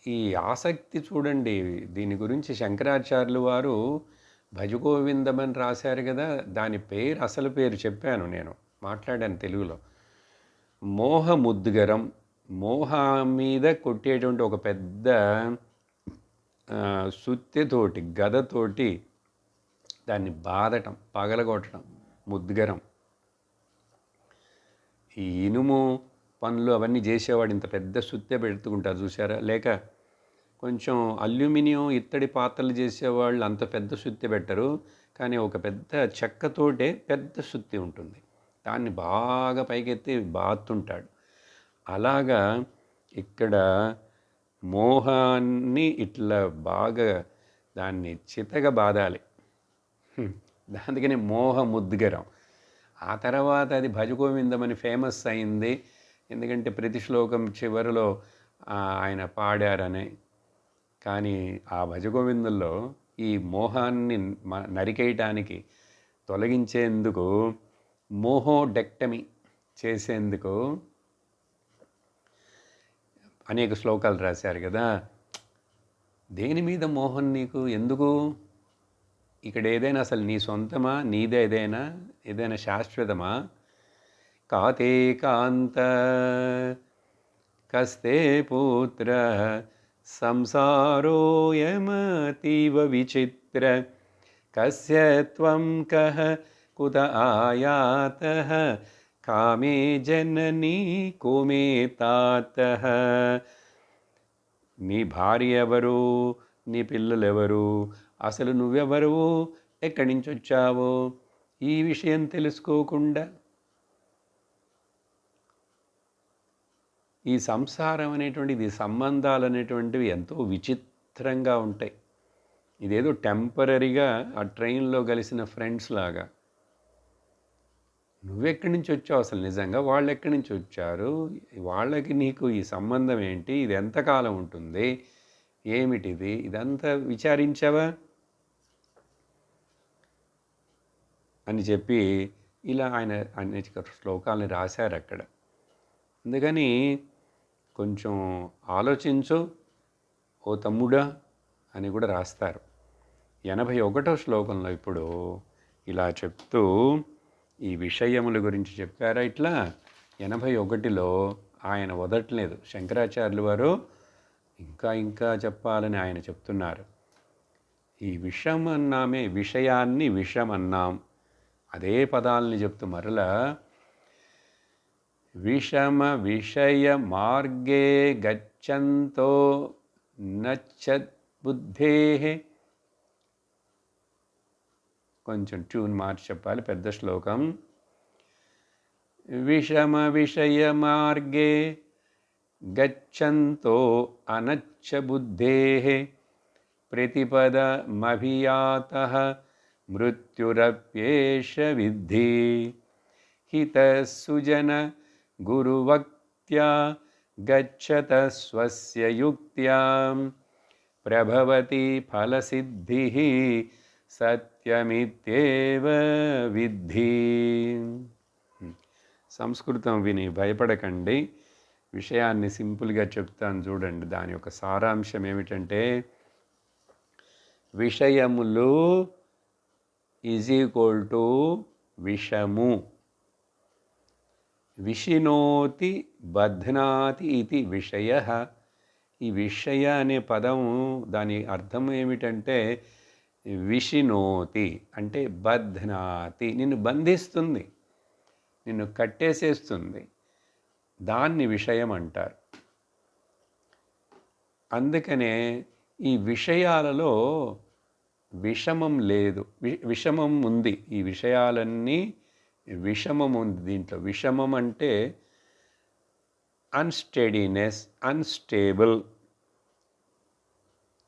ఈ ఆసక్తి చూడండి, దీని గురించి శంకరాచార్యులు వారు భజగోవిందమని రాశారు కదా, దాని పేరు, అసలు పేరు చెప్పాను, నేను మాట్లాడాను తెలుగులో. మోహముద్గరం, మోహం మీద కొట్టేటువంటి ఒక పెద్ద సుత్తెతోటి, గదతోటి దాన్ని బాదటం, పగలగొట్టడం, ముద్గరం. ఈ ఇనుము పనులు అవన్నీ చేసేవాడు ఇంత పెద్ద సుత్తె పెడుతుంటారు చూసారా, లేక కొంచెం అల్యూమినియం ఇత్తడి పాత్రలు చేసేవాళ్ళు అంత పెద్ద సుత్తె పెట్టరు, కానీ ఒక పెద్ద చెక్కతోటే పెద్ద సుత్తి ఉంటుంది, దాన్ని బాగా పైకెత్తి బాతుంటాడు. అలాగా ఇక్కడ మోహాన్ని ఇట్లా బాగా దాన్ని చితగా బాదాలి. అందుకని మోహముద్గరం. ఆ తర్వాత అది భజగోవిందమని ఫేమస్ అయింది, ఎందుకంటే ప్రతి శ్లోకం చివరిలో ఆయన పాడారని. కానీ ఆ భజగోవిందంలో ఈ మోహాన్ని నరికేయటానికి, తొలగించేందుకు, మోహోడెక్టమీ చేసేందుకు అనేక శ్లోకాలు రాశారు కదా. దేని మీద మోహం నీకు ఎందుకు? ఇక్కడ ఏదైనా అసలు నీ సొంతమా, నీదే ఏదైనా శాశ్వతమా? కాతే కాంత కస్తే పుత్ర సంసారోయమతీవ విచిత్ర కస్య త్వం కః కుత ఆయాతః కామే జననీ కోమే తాతః. నీ భార్య ఎవరు, నీ పిల్లలు ఎవరు, అసలు నువ్వెవరు, ఎక్కడి నుంచి వచ్చావో ఈ విషయం తెలుసుకోకుండా ఈ సంసారం అనేటువంటిది, సంబంధాలు అనేటువంటివి ఎంతో విచిత్రంగా ఉంటాయి. ఇదేదో టెంపరీగా ఆ ట్రైన్లో కలిసిన ఫ్రెండ్స్ లాగా. నువ్వెక్కడి నుంచి వచ్చావు అసలు నిజంగా, వాళ్ళు ఎక్కడి నుంచి వచ్చారు, వాళ్ళకి నీకు ఈ సంబంధం ఏంటి, ఇది ఎంతకాలం ఉంటుంది, ఏమిటిది, ఇదంతా విచారించావా అని చెప్పి ఇలా ఆయన అనేక శ్లోకాలని రాశారు అక్కడ. అందుకని కొంచెం ఆలోచించు ఓ తమ్ముడా అని కూడా రాస్తారు. 81వ శ్లోకంలో ఇప్పుడు ఇలా చెప్తూ ఈ విషయముల గురించి చెప్పారా. ఇట్లా 81లో ఆయన వదట్లేదు, శంకరాచార్యులు వారు ఇంకా చెప్పాలని ఆయన చెప్తున్నారు. ఈ విషం అన్నామే, విషయాన్ని విషం అన్నాం, అదే పదాలని చెప్తూ మరలా విషమ విషయ మార్గే గచ్చంతో నచ్చద్బుద్ధేః. కొంచెం ట్యూన్ మార్చి చెప్పాలి, పెద్ద శ్లోకం. విషమ విషయ మార్గే గచ్చంతో అనచ్చ బుద్ధేః ప్రతిపదమభియాతః మృత్యురప్యేష విద్ధి. హితసుజన గురువక్త్యా గచ్చత స్వస్య యుక్త్యా ప్రభవతి ఫలసిద్ధిః సత్యమిత్యేవ విద్ధి. సంస్కృతం విని భయపడకండి, విషయాన్ని సింపుల్గా చెప్తాను చూడండి. దాని యొక్క సారాంశం ఏమిటంటే, విషయములు ఈజ్ ఈక్వల్ టు విషము. విషినోతి బధ్నాతి ఇది విషయ. ఈ విషయ అనే పదం దాని అర్థం ఏమిటంటే విషినోతి అంటే బధ్నాతి, నిన్ను బంధిస్తుంది, నిన్ను కట్టేసేస్తుంది, దాన్ని విషయం అంటారు. అందుకనే ఈ విషయాలలో విషమం లేదు, విషమం ఉంది. ఈ విషయాలన్నీ విషమం ఉంది దీంట్లో. విషమం అంటే అన్స్టెడీనెస్, అన్స్టేబుల్,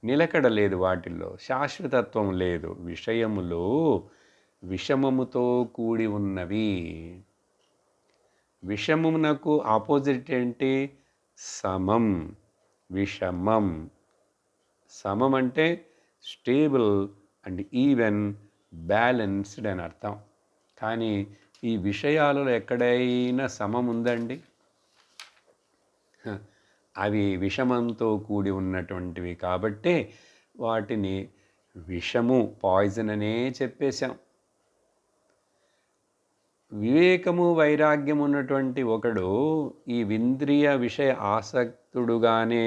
నిలకడ లేదు, వాటిల్లో శాశ్వతత్వం లేదు. విషయములు విషమముతో కూడి ఉన్నవి. విషమునకు ఆపోజిట్ ఏంటి? సమం. విషమం. సమం అంటే స్టేబుల్ అండ్ ఈవెన్, బ్యాలెన్స్డ్ అని అర్థం. కానీ ఈ విషయాలలో ఎక్కడైనా సమం ఉందండి? అవి విషమంతో కూడి ఉన్నటువంటివి కాబట్టి వాటిని విషము, పాయిజన్ అనే చెప్పేశాం. వివేకము వైరాగ్యం ఉన్నటువంటి ఒకడు ఈ ఇంద్రియ విషయ ఆసక్తుడుగానే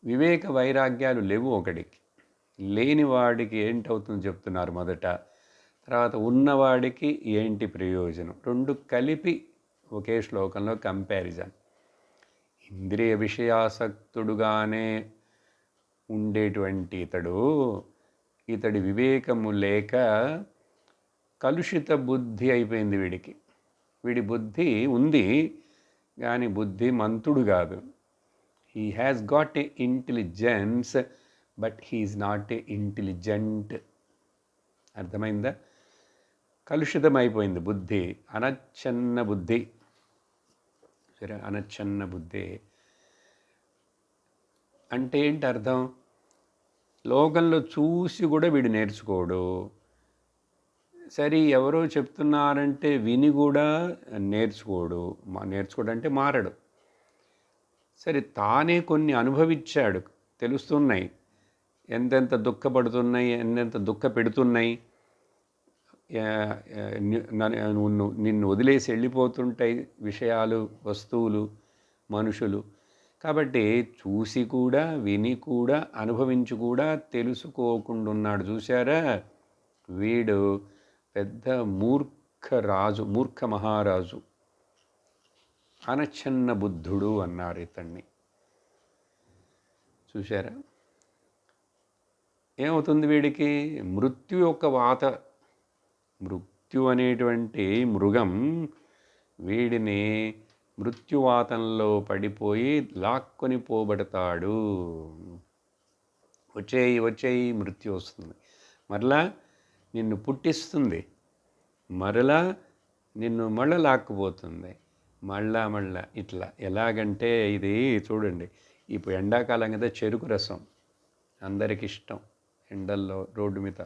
వివేక వైరాగ్యాలు లేవు ఒకడికి. లేనివాడికి ఏంటవుతుందో చెప్తున్నారు మొదట. తర్వాత ఉన్నవాడికి ఏంటి ప్రయోజనం, రెండు కలిపి ఒకే శ్లోకంలో కంపారిజన్. ఇంద్రియ విషయాసక్తుడుగానే ఉండేటువంటి ఇతడి వివేకము లేక కలుషిత బుద్ధి అయిపోయింది వీడికి. వీడి బుద్ధి ఉంది కానీ బుద్ధి మంతుడు కాదు. He has got a intelligence but he is not a intelligent. అర్థమైందా? కలుషితమైపోయింది బుద్ధి, అనచ్చన్న బుద్ధి. సరే, అనచ్చన్న బుద్ధి అంటే ఏంటి అర్థం? లోకంలో చూసి కూడా వీడు నేర్చుకోడు. సరే, ఎవరో చెప్తున్నారంటే విని కూడా నేర్చుకోడు. నేర్చుకోడంటే మారడు. సరే, తానే కొన్ని అనుభవించాడు, తెలుస్తున్నాయి, ఎంతెంత దుఃఖపడుతున్నాయి, ఎంతెంత దుఃఖ పెడుతున్నాయి, నిన్ను వదిలేసి వెళ్ళిపోతుంటాయి విషయాలు, వస్తువులు, మనుషులు. కాబట్టి చూసి కూడా విని కూడా అనుభవించి కూడా తెలుసుకోకుండా ఉన్నాడు. చూశారా? వీడు పెద్ద మూర్ఖ మహారాజు, అనచ్చన్న బుద్ధుడు అన్నారు ఇతన్ని. చూశారా? ఏమవుతుంది వీడికి? మృత్యు యొక్క వాత, మృత్యు అనేటువంటి మృగం వీడిని మృత్యువాతంలో పడిపోయి లాక్కొని పోబడతాడు. వచ్చేయి మృత్యు వస్తుంది, మరలా నిన్ను పుట్టిస్తుంది, మరలా నిన్ను లాక్కుపోతుంది, మళ్ళా ఇట్లా. ఎలాగంటే ఇది చూడండి, ఇప్పుడు ఎండాకాలం కదా, చెరుకు రసం అందరికి ఇష్టం, ఎండల్లో రోడ్డు మీద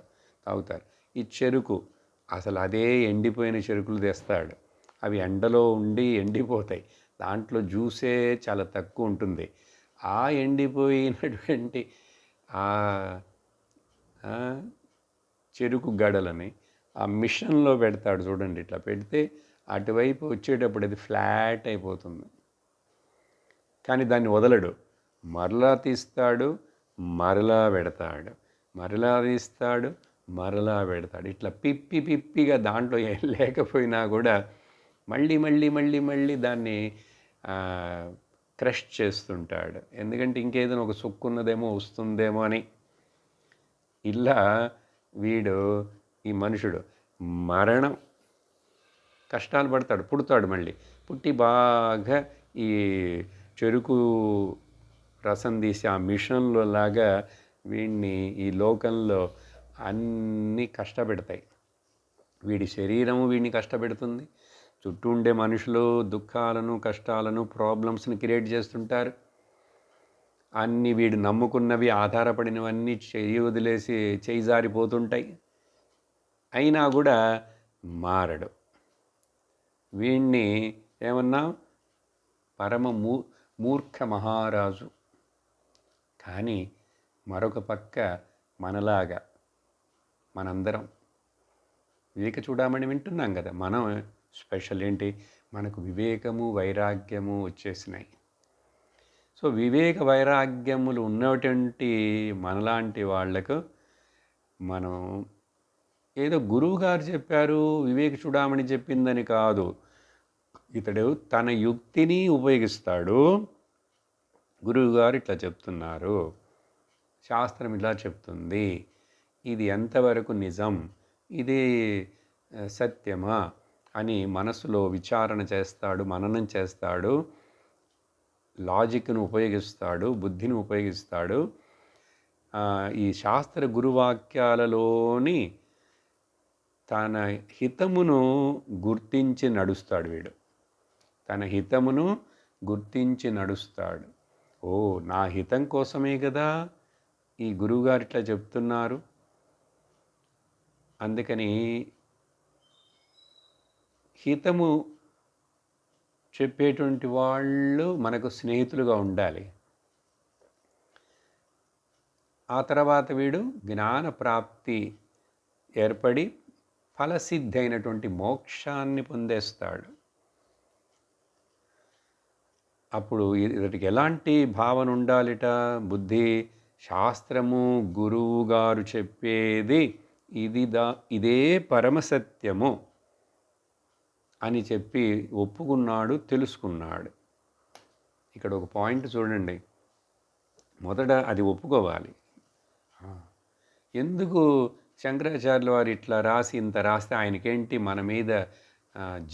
తాగుతారు. ఈ చెరుకు అసలు అదే ఎండిపోయిన చెరుకులు తెస్తాడు, అవి ఎండలో ఉండి ఎండిపోతాయి, దాంట్లో జ్యూసే చాలా తక్కువ ఉంటుంది. ఆ ఎండిపోయినటువంటి చెరుకు గడలని ఆ మిషన్లో పెడతాడు చూడండి. ఇట్లా పెడితే అటువైపు వచ్చేటప్పుడు అది ఫ్లాట్ అయిపోతుంది. కానీ దాన్ని వదలడు, మరలా తీస్తాడు, మరలా పెడతాడు, మరలా తీస్తాడు, మరలా పెడతాడు. ఇట్లా పిప్పిగా దాంట్లో ఏం లేకపోయినా కూడా మళ్ళీ దాన్ని క్రష్ చేస్తుంటాడు. ఎందుకంటే ఇంకేదైనా ఒక సుక్కున్నదేమో వస్తుందేమో అని. ఇలా వీడు, ఈ మనుషుడు మరణం కష్టాలు పడతాడు, పుడతాడు, మళ్ళీ పుట్టి బాగా ఈ చెరుకు రసం తీసి ఆ మిషన్లో లాగా వీడిని ఈ లోకంలో అన్నీ కష్టపెడతాయి. వీడి శరీరము వీడిని కష్టపెడుతుంది, చుట్టూ ఉండే మనుషులు దుఃఖాలను, కష్టాలను, ప్రాబ్లమ్స్ని క్రియేట్ చేస్తుంటారు. అన్నీ వీడు నమ్ముకున్నవి, ఆధారపడినవన్నీ చెయ్యి వదిలేసి చేయి జారిపోతుంటాయి. అయినా కూడా మారడు. వీణ్ణి ఏమన్నా పరమ మూర్ఖ మహారాజు. కానీ మరొక పక్క మనలాగా మనందరం వివేక చూడమని వింటున్నాం కదా. మనం స్పెషల్ ఏంటి, మనకు వివేకము వైరాగ్యము వచ్చేసినాయి. సో వివేక వైరాగ్యములు ఉన్నటువంటి మనలాంటి వాళ్లకు మనం ఏదో గురువుగారు చెప్పారు, వివేక చూడమని చెప్పిందని కాదు. ఇతడు తన యుక్తిని ఉపయోగిస్తాడు. గురువుగారు ఇట్లా చెప్తున్నారు, శాస్త్రం ఇలా చెప్తుంది, ఇది ఎంతవరకు నిజం, ఇది సత్యమా అని మనసులో విచారణ చేస్తాడు, మననం చేస్తాడు, లాజిక్ను ఉపయోగిస్తాడు, బుద్ధిని ఉపయోగిస్తాడు. ఈ శాస్త్ర గురువాక్యాలలోని తన హితమును గుర్తించి నడుస్తాడు. వీడు తన హితమును గుర్తించి నడుస్తాడు. ఓ, నా హితం కోసమే కదా ఈ గురువుగారు ఇట్లా చెప్తున్నారు. అందుకని హితము చెప్పేటువంటి వాళ్ళు మనకు స్నేహితులుగా ఉండాలి. ఆ తర్వాత వీడు జ్ఞాన ప్రాప్తి ఏర్పడి ఫలసిద్ధి అయినటువంటి మోక్షాన్ని పొందేస్తాడు. అప్పుడు ఇతడికి ఎలాంటి భావన ఉండాలిట? బుద్ధి, శాస్త్రము గురువుగారు చెప్పేది ఇదే పరమసత్యము అని చెప్పి ఒప్పుకున్నాడు, తెలుసుకున్నాడు. ఇక్కడ ఒక పాయింట్ చూడండి. మొదట అది ఒప్పుకోవాలి. ఎందుకు శంకరాచార్యుల వారు ఇట్లా రాసి ఇంత రాస్తే ఆయనకేంటి మన మీద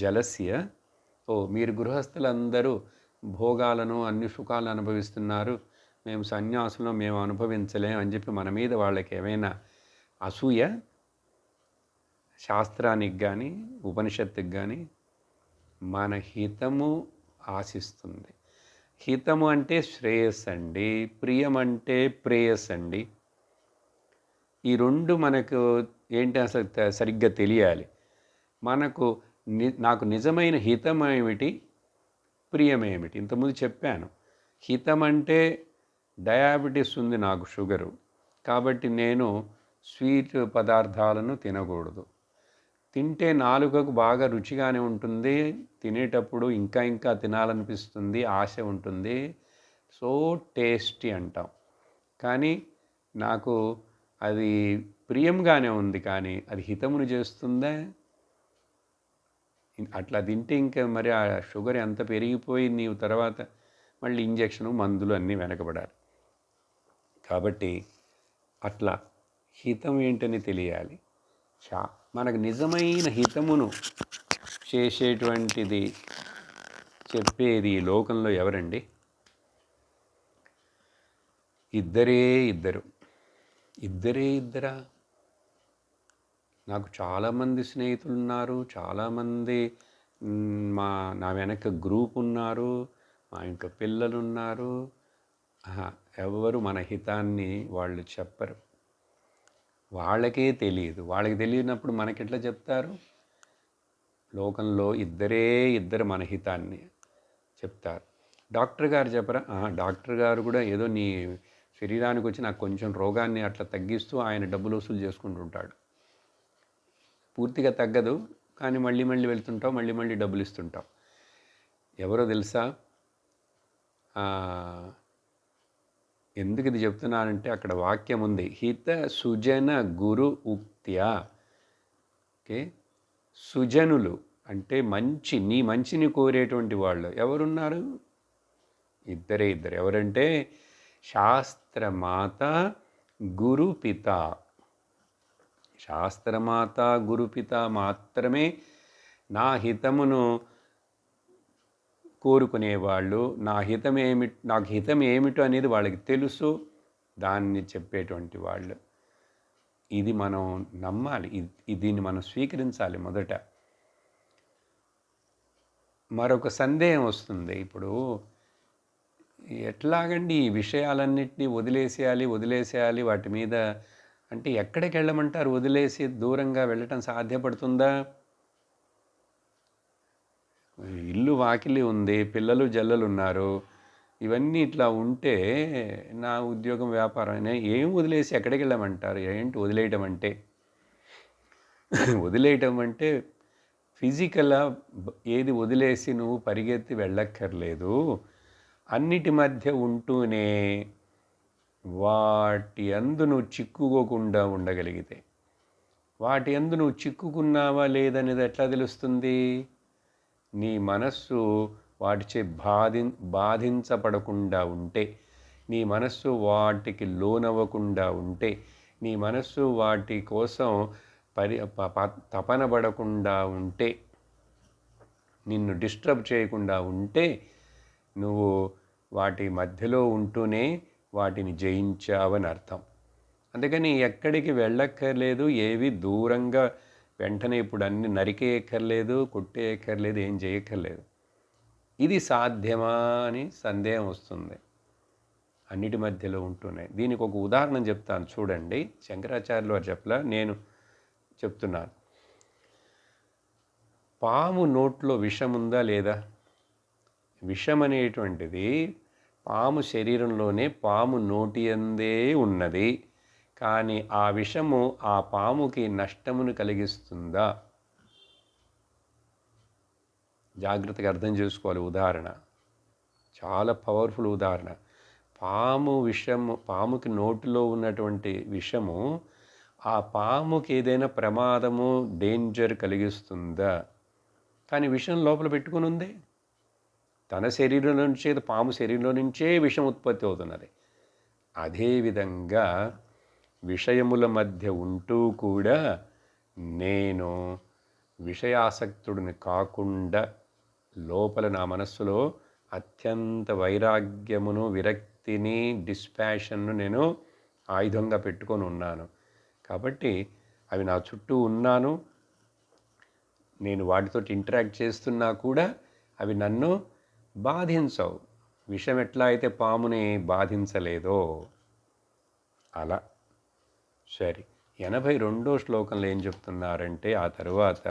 జలస్య? మీరు గృహస్థులందరూ భోగాలను అన్ని సుఖాలను అనుభవిస్తున్నారు, మేము సన్యాసులు, మేము అనుభవించలేం అని చెప్పి మన మీద వాళ్ళకి ఏమైనా అసూయ? శాస్త్రానికి కానీ ఉపనిషత్తుకి కానీ మన హితము ఆశిస్తుంది. హితము అంటే శ్రేయస్ అండి, ప్రియం అంటే ప్రేయస్ అండి. ఈ రెండు మనకు ఏంటి అసలు సరిగ్గా తెలియాలి. నాకు నిజమైన హితం ఏమిటి, ప్రియమేమిటి? ఇంతకుముందు చెప్పాను. హితం అంటే డయాబెటీస్ ఉంది నాకు, షుగరు, కాబట్టి నేను స్వీట్ పదార్థాలను తినకూడదు. తింటే నాలుకకు బాగా రుచిగానే ఉంటుంది, తినేటప్పుడు ఇంకా ఇంకా తినాలనిపిస్తుంది, ఆశ ఉంటుంది, సో టేస్టీ అంటాం. కానీ నాకు అది ప్రియంగానే ఉంది, కానీ అది హితమును చేస్తుందా? అట్లా తింటే ఇంకా మరి ఆ షుగర్ ఎంత పెరిగిపోయి నీవు తర్వాత మళ్ళీ ఇంజక్షను మందులు అన్నీ వెనకబడాలి. కాబట్టి అట్లా హితం ఏంటని తెలియాలి. మనకు నిజమైన హితమును చేసేటువంటిది చెప్పేది ఈ లోకంలో ఎవరండి? ఇద్దరే ఇద్దరా? నాకు చాలామంది స్నేహితులు ఉన్నారు, చాలామంది నా వెనక గ్రూప్ ఉన్నారు, మా ఇంట్లో పిల్లలు ఉన్నారు. ఎవరు మన హితాన్ని వాళ్ళు చెప్పరు. వాళ్ళకే తెలియదు. వాళ్ళకి తెలియనప్పుడు మనకెట్లా చెప్తారు? లోకంలో ఇద్దరు మన హితాన్ని చెప్తారు. డాక్టర్ గారు చెప్పరా? డాక్టర్ గారు కూడా ఏదో నీ శరీరానికి వచ్చి నాకు కొంచెం రోగాన్ని అట్లా తగ్గిస్తూ ఆయన డబ్బులు వసూలు చేసుకుంటుంటాడు. పూర్తిగా తగ్గదు, కానీ మళ్ళీ వెళ్తుంటావు, మళ్ళీ డబ్బులు ఇస్తుంటావు. ఎవరో తెలుసా? ఎందుకు ఇది చెప్తున్నానంటే అక్కడ వాక్యం ఉంది, హిత సుజన గురు ఉక్త్యా. ఓకే, సుజనులు అంటే నీ మంచిని కోరేటువంటి వాళ్ళు ఎవరున్నారు? ఇద్దరు. ఎవరంటే శాస్త్రమాత గురుపిత. శాస్త్రమాత గురుపిత మాత్రమే నా హితమును కోరుకునేవాళ్ళు. నాకు హితం ఏమిటో అనేది వాళ్ళకి తెలుసు, దాన్ని చెప్పేటువంటి వాళ్ళు. ఇది మనం నమ్మాలి, దీన్ని మనం స్వీకరించాలి. మొదట మరొక సందేహం వస్తుంది. ఇప్పుడు ఎట్లాగండి ఈ విషయాలన్నింటినీ వదిలేసేయాలి వాటి మీద అంటే ఎక్కడికి వెళ్ళమంటారు? వదిలేసి దూరంగా వెళ్ళటం సాధ్యపడుతుందా? ఇల్లు వాకిలి ఉంది, పిల్లలు జల్లలు ఉన్నారు, ఇవన్నీ ఇట్లా ఉంటే నా ఉద్యోగం వ్యాపారం ఏం వదిలేసి ఎక్కడికి వెళ్ళమంటారు? ఏంటి వదిలేయటం అంటే? వదిలేయటం అంటే ఫిజికల్గా ఏది వదిలేసి నువ్వు పరిగెత్తి వెళ్ళక్కర్లేదు. అన్నిటి మధ్య ఉంటూనే వాటి యందు నువ్వు చిక్కుకోకుండా ఉండగలిగితే, వాటి యందు నువ్వు చిక్కుకున్నావా లేదనేది ఎట్లా తెలుస్తుంది? నీ మనస్సు వాటిచే బాధించబడకుండా ఉంటే, నీ మనస్సు వాటికి లోనవ్వకుండా ఉంటే, నీ మనస్సు వాటి కోసం తపన పడకుండా ఉంటే, నిన్ను డిస్టర్బ్ చేయకుండా ఉంటే, నువ్వు వాటి మధ్యలో ఉంటూనే వాటిని జయించావని అర్థం. అందుకని ఎక్కడికి వెళ్ళక్కర్లేదు, ఏవి దూరంగా వెంటనే ఇప్పుడు అన్ని నరికేయక్కర్లేదు, కొట్టేయక్కర్లేదు, ఏం చేయక్కర్లేదు. ఇది సాధ్యమా అని సందేహం వస్తుంది అన్నిటి మధ్యలో ఉంటూనే. దీనికి ఒక ఉదాహరణ చెప్తాను చూడండి. శంకరాచార్యులు వారు చెప్పలా, నేను చెప్తున్నాను. పాము నోట్లో విషం ఉందా లేదా? విషం అనేటువంటిది పాము శరీరంలోనే, పాము నోటి యందే ఉన్నది. కానీ ఆ విషము ఆ పాముకి నష్టమును కలిగిస్తుందా? జాగ్రత్తగా అర్థం చేసుకోవాలి. ఉదాహరణ చాలా పవర్ఫుల్ ఉదాహరణ. పాముకి నోటిలో ఉన్నటువంటి విషము ఆ పాముకి ఏదైనా ప్రమాదము, డేంజర్ కలిగిస్తుందా? కానీ విషం లోపల పెట్టుకుని ఉంది. తన శరీరం నుంచే, పాము శరీరంలో నుంచే విషం ఉత్పత్తి అవుతున్నది. అదేవిధంగా విషయముల మధ్య ఉంటూ కూడా నేను విషయాసక్తుడిని కాకుండా లోపల నా మనస్సులో అత్యంత వైరాగ్యమును, విరక్తిని, డిస్పాషన్ను నేను ఆయుధంగా పెట్టుకొని ఉన్నాను. కాబట్టి అవి నా చుట్టూ ఉన్నాను, నేను వాటితో ఇంటరాక్ట్ చేస్తున్నా కూడా అవి నన్ను బాధించవు. విషం ఎట్లా అయితే పాముని బాధించలేదో అలా. సరే, 82వ శ్లోకంలో ఏం చెప్తున్నారంటే, ఆ తరువాత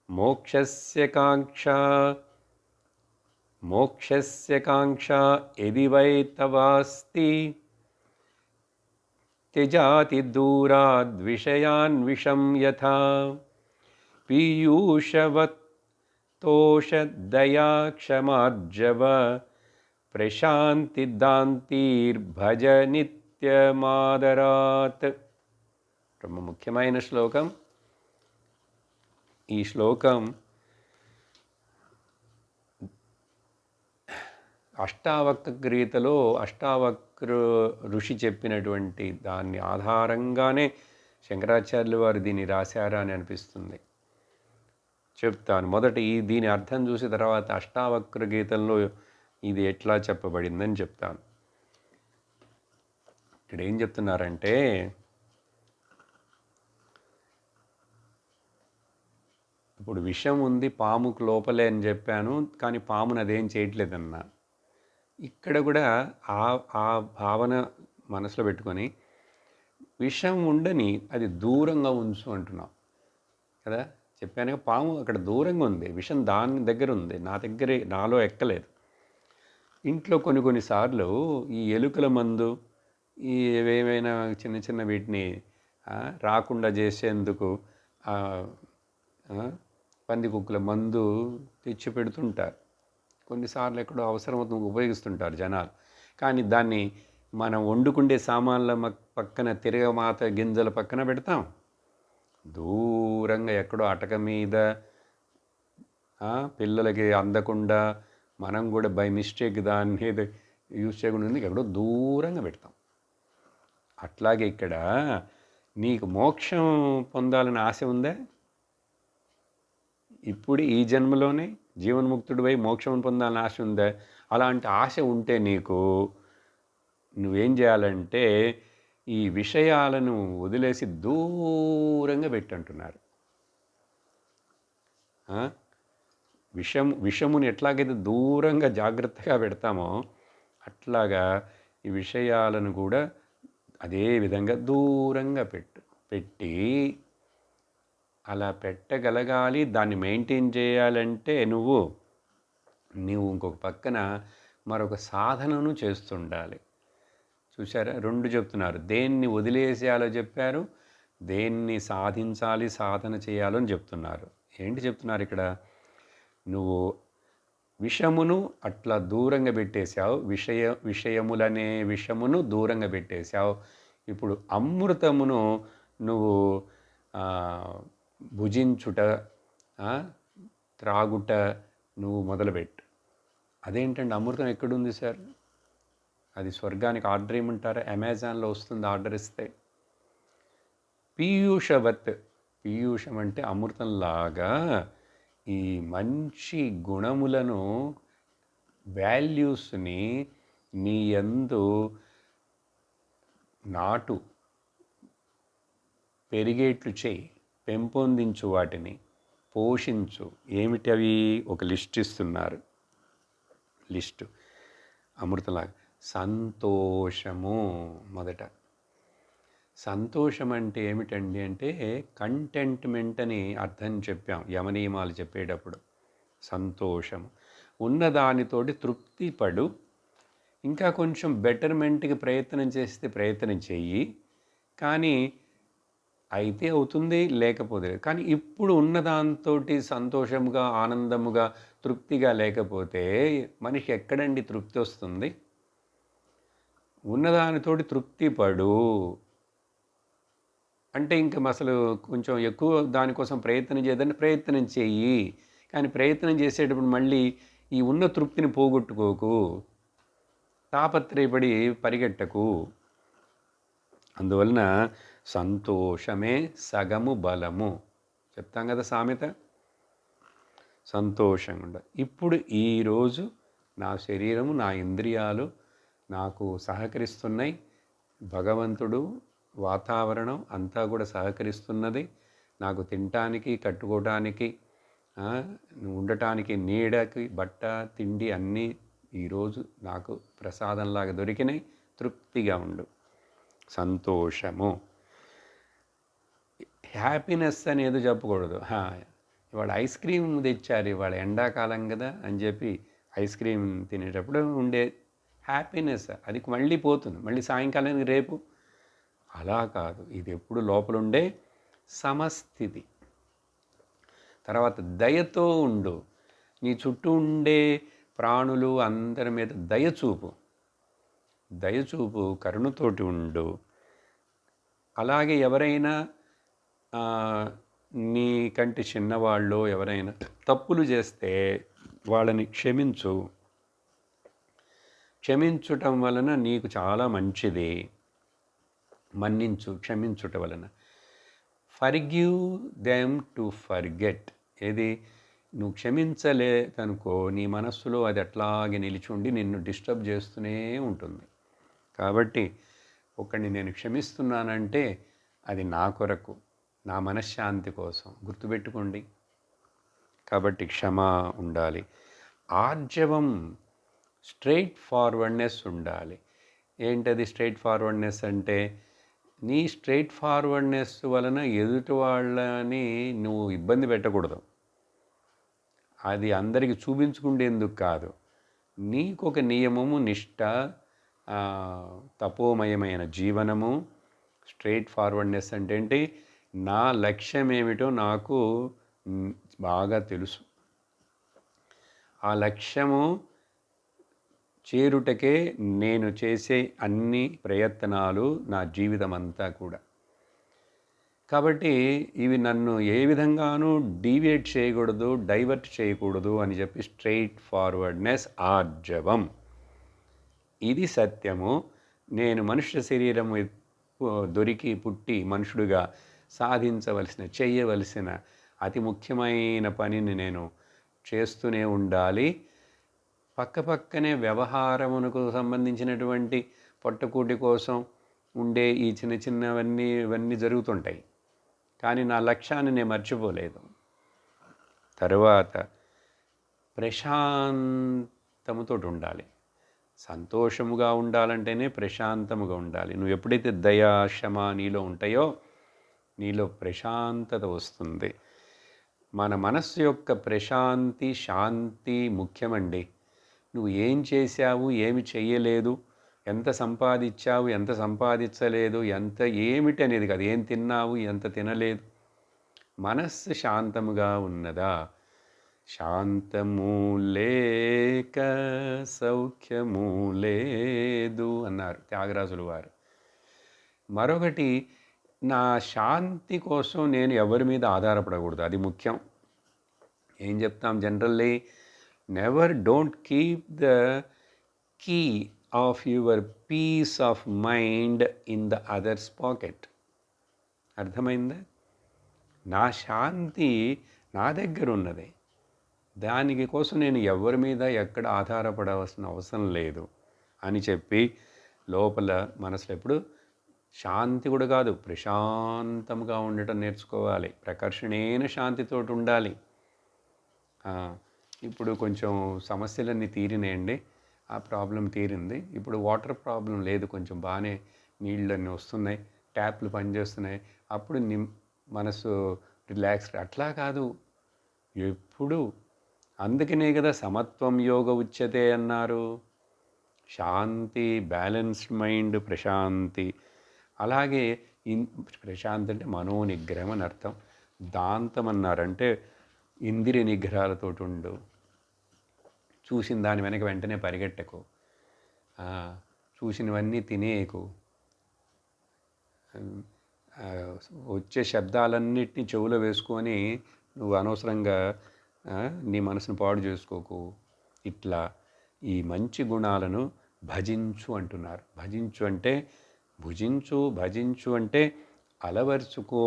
మోక్షస్య కాంక్షా యది వై తవాస్తి త్యజాతి దూరాద్ విషం యథా పీయూషవత్ తోషదయా క్షమార్జవ ప్రశాంతి దాంతిర్భజ నిత్యమాదరాత్. ரொம்ப ముఖ్యమైన శ్లోకం. ఈ శ్లోకం అష్టావక్ర గీతలో అష్టావక్ర ఋషి చెప్పినటువంటి దాన్ని ఆధారంగానే శంకరాచార్యులు వారు దీన్ని రాశారా అని అనిపిస్తుంది. చెప్తాను. మొదట దీని అర్థం చూసి తర్వాత అష్టావక్ర గీతంలో ఇది ఎట్లా చెప్పబడిందని చెప్తాను. ఇక్కడ ఏం చెప్తున్నారంటే, ఇప్పుడు విషం ఉంది పాముకు లోపలే అని చెప్పాను, కానీ పామును అదేం చేయట్లేదన్నా. ఇక్కడ కూడా ఆ భావన మనసులో పెట్టుకొని విషం ఉండని అది దూరంగా ఉంచు అంటున్నాం కదా. చెప్పానుగా, పాము అక్కడ దూరంగా ఉంది, విషం దాని దగ్గర ఉంది, నాలో ఎక్కలేదు. ఇంట్లో కొన్నిసార్లు ఈ ఎలుకల మందు, ఈ ఏవైనా చిన్న చిన్న వీటిని రాకుండా చేసేందుకు పందికొక్కుల మందు తెచ్చి పెడుతుంటారు. కొన్నిసార్లు ఎక్కడో అవసరమవుతుంది ఉపయోగిస్తుంటారు జనాలు. కానీ దాన్ని మనం వండుకుండే సామాన్ల పక్కన, తిరగమాత గింజల పక్కన పెడతాం. దూరంగా ఎక్కడో అటక మీద పిల్లలకి అందకుండా మనం కూడా బై మిస్టేక్ దాన్ని యూజ్ చేయకుండా ఎక్కడో దూరంగా పెడతాం. అట్లాగే ఇక్కడ నీకు మోక్షం పొందాలని ఆశ ఉందా? ఇప్పుడు ఈ జన్మలోనే జీవన్ముక్తుడిపై మోక్షం పొందాలని ఆశ ఉందా? అలాంటి ఆశ ఉంటే నువ్వేం చేయాలంటే ఈ విషయాలను వదిలేసి దూరంగా పెట్టంటున్నారు. విషముని ఎట్లాగైతే దూరంగా జాగ్రత్తగా పెడతామో అట్లాగా ఈ విషయాలను కూడా అదే విధంగా దూరంగా పెట్టి అలా పెట్టగలగాలి. దాన్ని మెయింటైన్ చేయాలంటే నువ్వు ఇంకొక పక్కన మరొక సాధనను చేస్తుండాలి. చూసారా, 2 చెప్తున్నారు. దేన్ని వదిలేసేయాలో చెప్పారు, దేన్ని సాధించాలి, సాధన చేయాలో అని చెప్తున్నారు. ఏంటి చెప్తున్నారు ఇక్కడ? నువ్వు విషమును అట్లా దూరంగా పెట్టేశావు, విషయములనే విషమును దూరంగా పెట్టేశావు. ఇప్పుడు అమృతమును నువ్వు భుజించుట, త్రాగుట నువ్వు మొదలుపెట్టు. అదేంటండి, అమృతం ఎక్కడుంది సార్? అది స్వర్గానికి ఆర్డర్ ఏమంటారా? అమెజాన్లో వస్తుంది ఆర్డర్ ఇస్తే. పీయూషవత్, పీయూషం అంటే అమృతంలాగా ఈ మంచి గుణములను, వాల్యూస్ని నీ యందు నాటు, పెరిగేట్లు చేయి, పెంపొందించు, వాటిని పోషించు. ఏమిటి అవి? ఒక లిస్ట్ ఇస్తున్నారు. లిస్టు అమృతంలాగా. సంతోషము మొదట. సంతోషం అంటే ఏమిటండి అంటే కంటెంట్మెంట్ అని అర్థం చెప్పాం యమనియమాలు చెప్పేటప్పుడు. సంతోషము ఉన్నదానితోటి తృప్తి పడు, ఇంకా కొంచెం బెటర్మెంట్కి ప్రయత్నం చేస్తే ప్రయత్నం చెయ్యి, కానీ అయితే అవుతుంది, లేకపోతే. కానీ ఇప్పుడు ఉన్నదాంతో సంతోషంగా, ఆనందముగా, తృప్తిగా లేకపోతే మనిషి ఎక్కడండి తృప్తి వస్తుంది? ఉన్నదానితోటి తృప్తి పడు అంటే ఇంకా అసలు కొంచెం ఎక్కువ దానికోసం ప్రయత్నం చేయదని ప్రయత్నం చెయ్యి. కానీ ప్రయత్నం చేసేటప్పుడు మళ్ళీ ఈ ఉన్న తృప్తిని పోగొట్టుకోకు, తాపత్రయపడి పరిగెట్టకు. అందువలన సంతోషమే సగము బలము చెప్తాం కదా సామెత. సంతోషంగా ఉండ. ఇప్పుడు ఈరోజు నా శరీరము, నా ఇంద్రియాలు నాకు సహకరిస్తున్నాయి, భగవంతుడు, వాతావరణం అంతా కూడా సహకరిస్తున్నది. నాకు తినటానికి, కట్టుకోవటానికి, ఉండటానికి, నీడకి, బట్ట, తిండి అన్నీ ఈరోజు నాకు ప్రసాదంలాగా దొరికినాయి. తృప్తిగా ఉండు. సంతోషము. హ్యాపీనెస్ అనేది చెప్పకూడదు. ఇవాళ ఐస్ క్రీమ్ తెచ్చారు, ఇవాళ ఎండాకాలం కదా అని చెప్పి ఐస్ క్రీమ్ తినేటప్పుడు ఉండే హ్యాపీనెస్ అది మళ్ళీ పోతుంది, మళ్ళీ సాయంకాలానికి రేపు. అలా కాదు, ఇది ఎప్పుడు లోపల ఉండే సమస్థితి. తర్వాత దయతో ఉండు. నీ చుట్టూ ఉండే ప్రాణులు అందరి మీద దయచూపు, దయచూపు, కరుణతోటి ఉండు. అలాగే ఎవరైనా నీకంటే చిన్నవాళ్ళు ఎవరైనా తప్పులు చేస్తే వాళ్ళని క్షమించు. క్షమించటం వలన నీకు చాలా మంచిది. మన్నించు, క్షమించుట వలన. Forgive them to forget. ఏది నువ్వు క్షమించలేదనుకో, నీ మనస్సులో అది అట్లాగే నిలిచి ఉండి నిన్ను డిస్టర్బ్ చేస్తూనే ఉంటుంది. కాబట్టి ఒకడిని నేను క్షమిస్తున్నానంటే అది నా కొరకు, నా మనశ్శాంతి కోసం. గుర్తుపెట్టుకోండి. కాబట్టి క్షమ ఉండాలి. ఆర్జవం, స్ట్రైట్ ఫార్వర్డ్నెస్ ఉండాలి. ఏంటది స్ట్రైట్ ఫార్వర్డ్నెస్ అంటే? నీ స్ట్రైట్ ఫార్వర్డ్నెస్ వలన ఎదుటి వాళ్ళని నువ్వు ఇబ్బంది పెట్టకూడదు. అది అందరికీ చూపించుకుంటేందుకు కాదు. నీకొక నియమము, నిష్ట, తపోమయమైన జీవనము. స్ట్రైట్ ఫార్వర్డ్నెస్ అంటే ఏంటి? నా లక్ష్యం ఏమిటో నాకు బాగా తెలుసు. ఆ లక్ష్యము చేరుటకే నేను చేసే అన్ని ప్రయత్నాలు, నా జీవితం అంతా కూడా. కాబట్టి ఇవి నన్ను ఏ విధంగానూ డీవియేట్ చేయకూడదు, డైవర్ట్ చేయకూడదు అని చెప్పి స్ట్రైట్ ఫార్వర్డ్నెస్ ఆర్జవం. ఇది సత్యము. నేను మనుష్య శరీరం దొరికి పుట్టి మనుషుడిగా సాధించవలసిన, చేయవలసిన అతి ముఖ్యమైన పనిని నేను చేస్తూనే ఉండాలి. పక్కపక్కనే వ్యవహారమునకు సంబంధించినటువంటి పొట్టకూటి కోసం ఉండే ఈ చిన్న చిన్నవన్నీ ఇవన్నీ జరుగుతుంటాయి. కానీ నా లక్ష్యాన్ని నేను మర్చిపోలేదు. తరువాత ప్రశాంతముతో ఉండాలి. సంతోషముగా ఉండాలంటేనే ప్రశాంతముగా ఉండాలి. నువ్వు ఎప్పుడైతే దయా, క్షమ నీలో ఉంటాయో నీలో ప్రశాంతత వస్తుంది. మన మనస్సు యొక్క ప్రశాంతి, శాంతి ముఖ్యమండి. నువ్వు ఏం చేశావు, ఏమి చెయ్యలేదు, ఎంత సంపాదించావు, ఎంత సంపాదించలేదు, ఎంత ఏమిటి అనేది కాదు, ఏం తిన్నావు, ఎంత తినలేదు, మనస్సు శాంతముగా ఉన్నదా? శాంతము లేక సౌఖ్యము లేదు అన్నారు త్యాగరాజుల వారు. మరొకటి, నా శాంతి కోసం నేను ఎవరి మీద ఆధారపడకూడదు, అది ముఖ్యం. ఏం చెప్తాం generally, never don't keep the key of your peace of mind in the others pocket. అర్థమైందా? నా శాంతి నా దగ్గర ఉన్నది, దానికి కోసం నేను ఎవరి మీద ఎక్కడ ఆధారపడవలసిన అవసరం లేదు అని చెప్పి లోపల మనసులో ఎప్పుడు శాంతి కూడా కాదు, ప్రశాంతంగా ఉండటం నేర్చుకోవాలి. ప్రకర్షణైన శాంతితోటి ఉండాలి. ఇప్పుడు కొంచెం సమస్యలన్నీ తీరినాయండి, ఆ ప్రాబ్లం తీరింది. ఇప్పుడు వాటర్ ప్రాబ్లం లేదు, కొంచెం బాగానే నీళ్ళన్నీ వస్తున్నాయి, ట్యాప్లు పనిచేస్తున్నాయి, అప్పుడు మనసు రిలాక్స్డ్. అట్లా కాదు ఎప్పుడు. అందుకనే కదా సమత్వం యోగ ఉచ్యతే అన్నారు. శాంతి, బ్యాలెన్స్డ్ మైండ్, ప్రశాంతి. అలాగే ప్రశాంతి అంటే మనోనిగ్రహం అని అర్థం. దాంతం అన్నారంటే ఇంద్రియ నిగ్రహాలతో ఉండు, చూసిన దాని వెనక వెంటనే పరిగెట్టకు, చూసినవన్నీ తినేయకు, వచ్చే శబ్దాలన్నిటినీ చెవులో వేసుకొని నువ్వు అనవసరంగా నీ మనసును పాడు చేసుకోకు. ఇట్లా ఈ మంచి గుణాలను భజించు అంటున్నారు. భజించు అంటే భుజించు, భజించు అంటే అలవర్చుకో,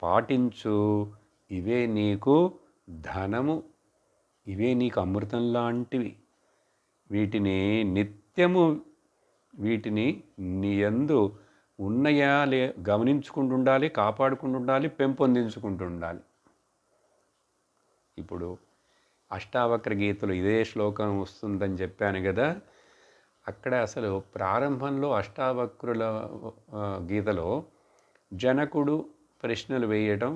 పాటించు. ఇవే నీకు ధనము, ఇవే నీకు అమృతం లాంటివి. వీటిని నిత్యము, వీటిని నీ యందు ఉన్నయా గమనించుకుంటూ ఉండాలి, కాపాడుకుంటూ ఉండాలి, పెంపొందించుకుంటూ ఉండాలి. ఇప్పుడు అష్టావక్ర గీతలో ఇదే శ్లోకం వస్తుందని చెప్పాను కదా. అక్కడ అసలు ప్రారంభంలో అష్టావక్రుల గీతలో జనకుడు ప్రశ్నలు వేయటం,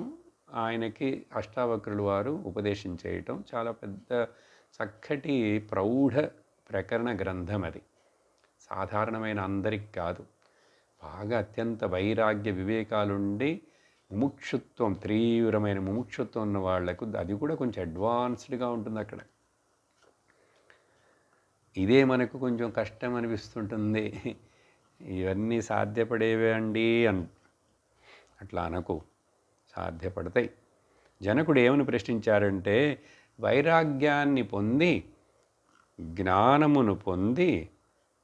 ఆయనకి అష్టావక్రుల వారు ఉపదేశం చేయటం చాలా పెద్ద చక్కటి ప్రౌఢ ప్రకరణ గ్రంథం. అది సాధారణమైన అందరికి కాదు, బాగా అత్యంత వైరాగ్య వివేకాలుండి ముముక్షుత్వం, తీవ్రమైన ముముక్షుత్వం ఉన్న వాళ్లకు అది కూడా కొంచెం అడ్వాన్స్డ్గా ఉంటుంది. అక్కడ ఇదే మనకు కొంచెం కష్టం అనిపిస్తుంటుంది, ఇవన్నీ సాధ్యపడేవే అండి అట్లా అనకు, సాధ్యపడతాయి. జనకుడు ఏమని ప్రశ్నించారంటే, వైరాగ్యాన్ని పొంది జ్ఞానమును పొంది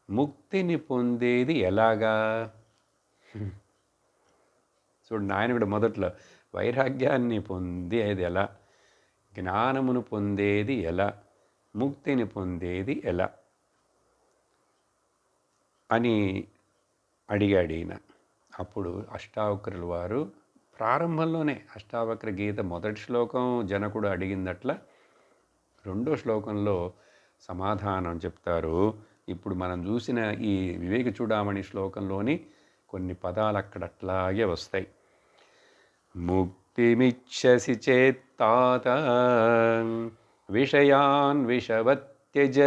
ముక్తిని పొందేది ఎలాగా? చూడండి, ఆయన కూడా మొదట్లో వైరాగ్యాన్ని పొందేది ఎలా, జ్ఞానమును పొందేది ఎలా, ముక్తిని పొందేది ఎలా అని అడిగాడు ఈయన. అప్పుడు అష్టావక్రుల వారు ప్రారంభంలోనే, అష్టావక్ర గీత మొదటి శ్లోకం జనకుడు అడిగిందట్లా రెండో శ్లోకంలో సమాధానం చెప్తారు. ఇప్పుడు మనం చూసిన ఈ వివేక చూడామణి శ్లోకంలోని కొన్ని పదాలు అక్కడ అట్లాగే వస్తాయి. ముక్తిమిచ్చసి చేత్తాత విషయాన్ విషవత్యజ.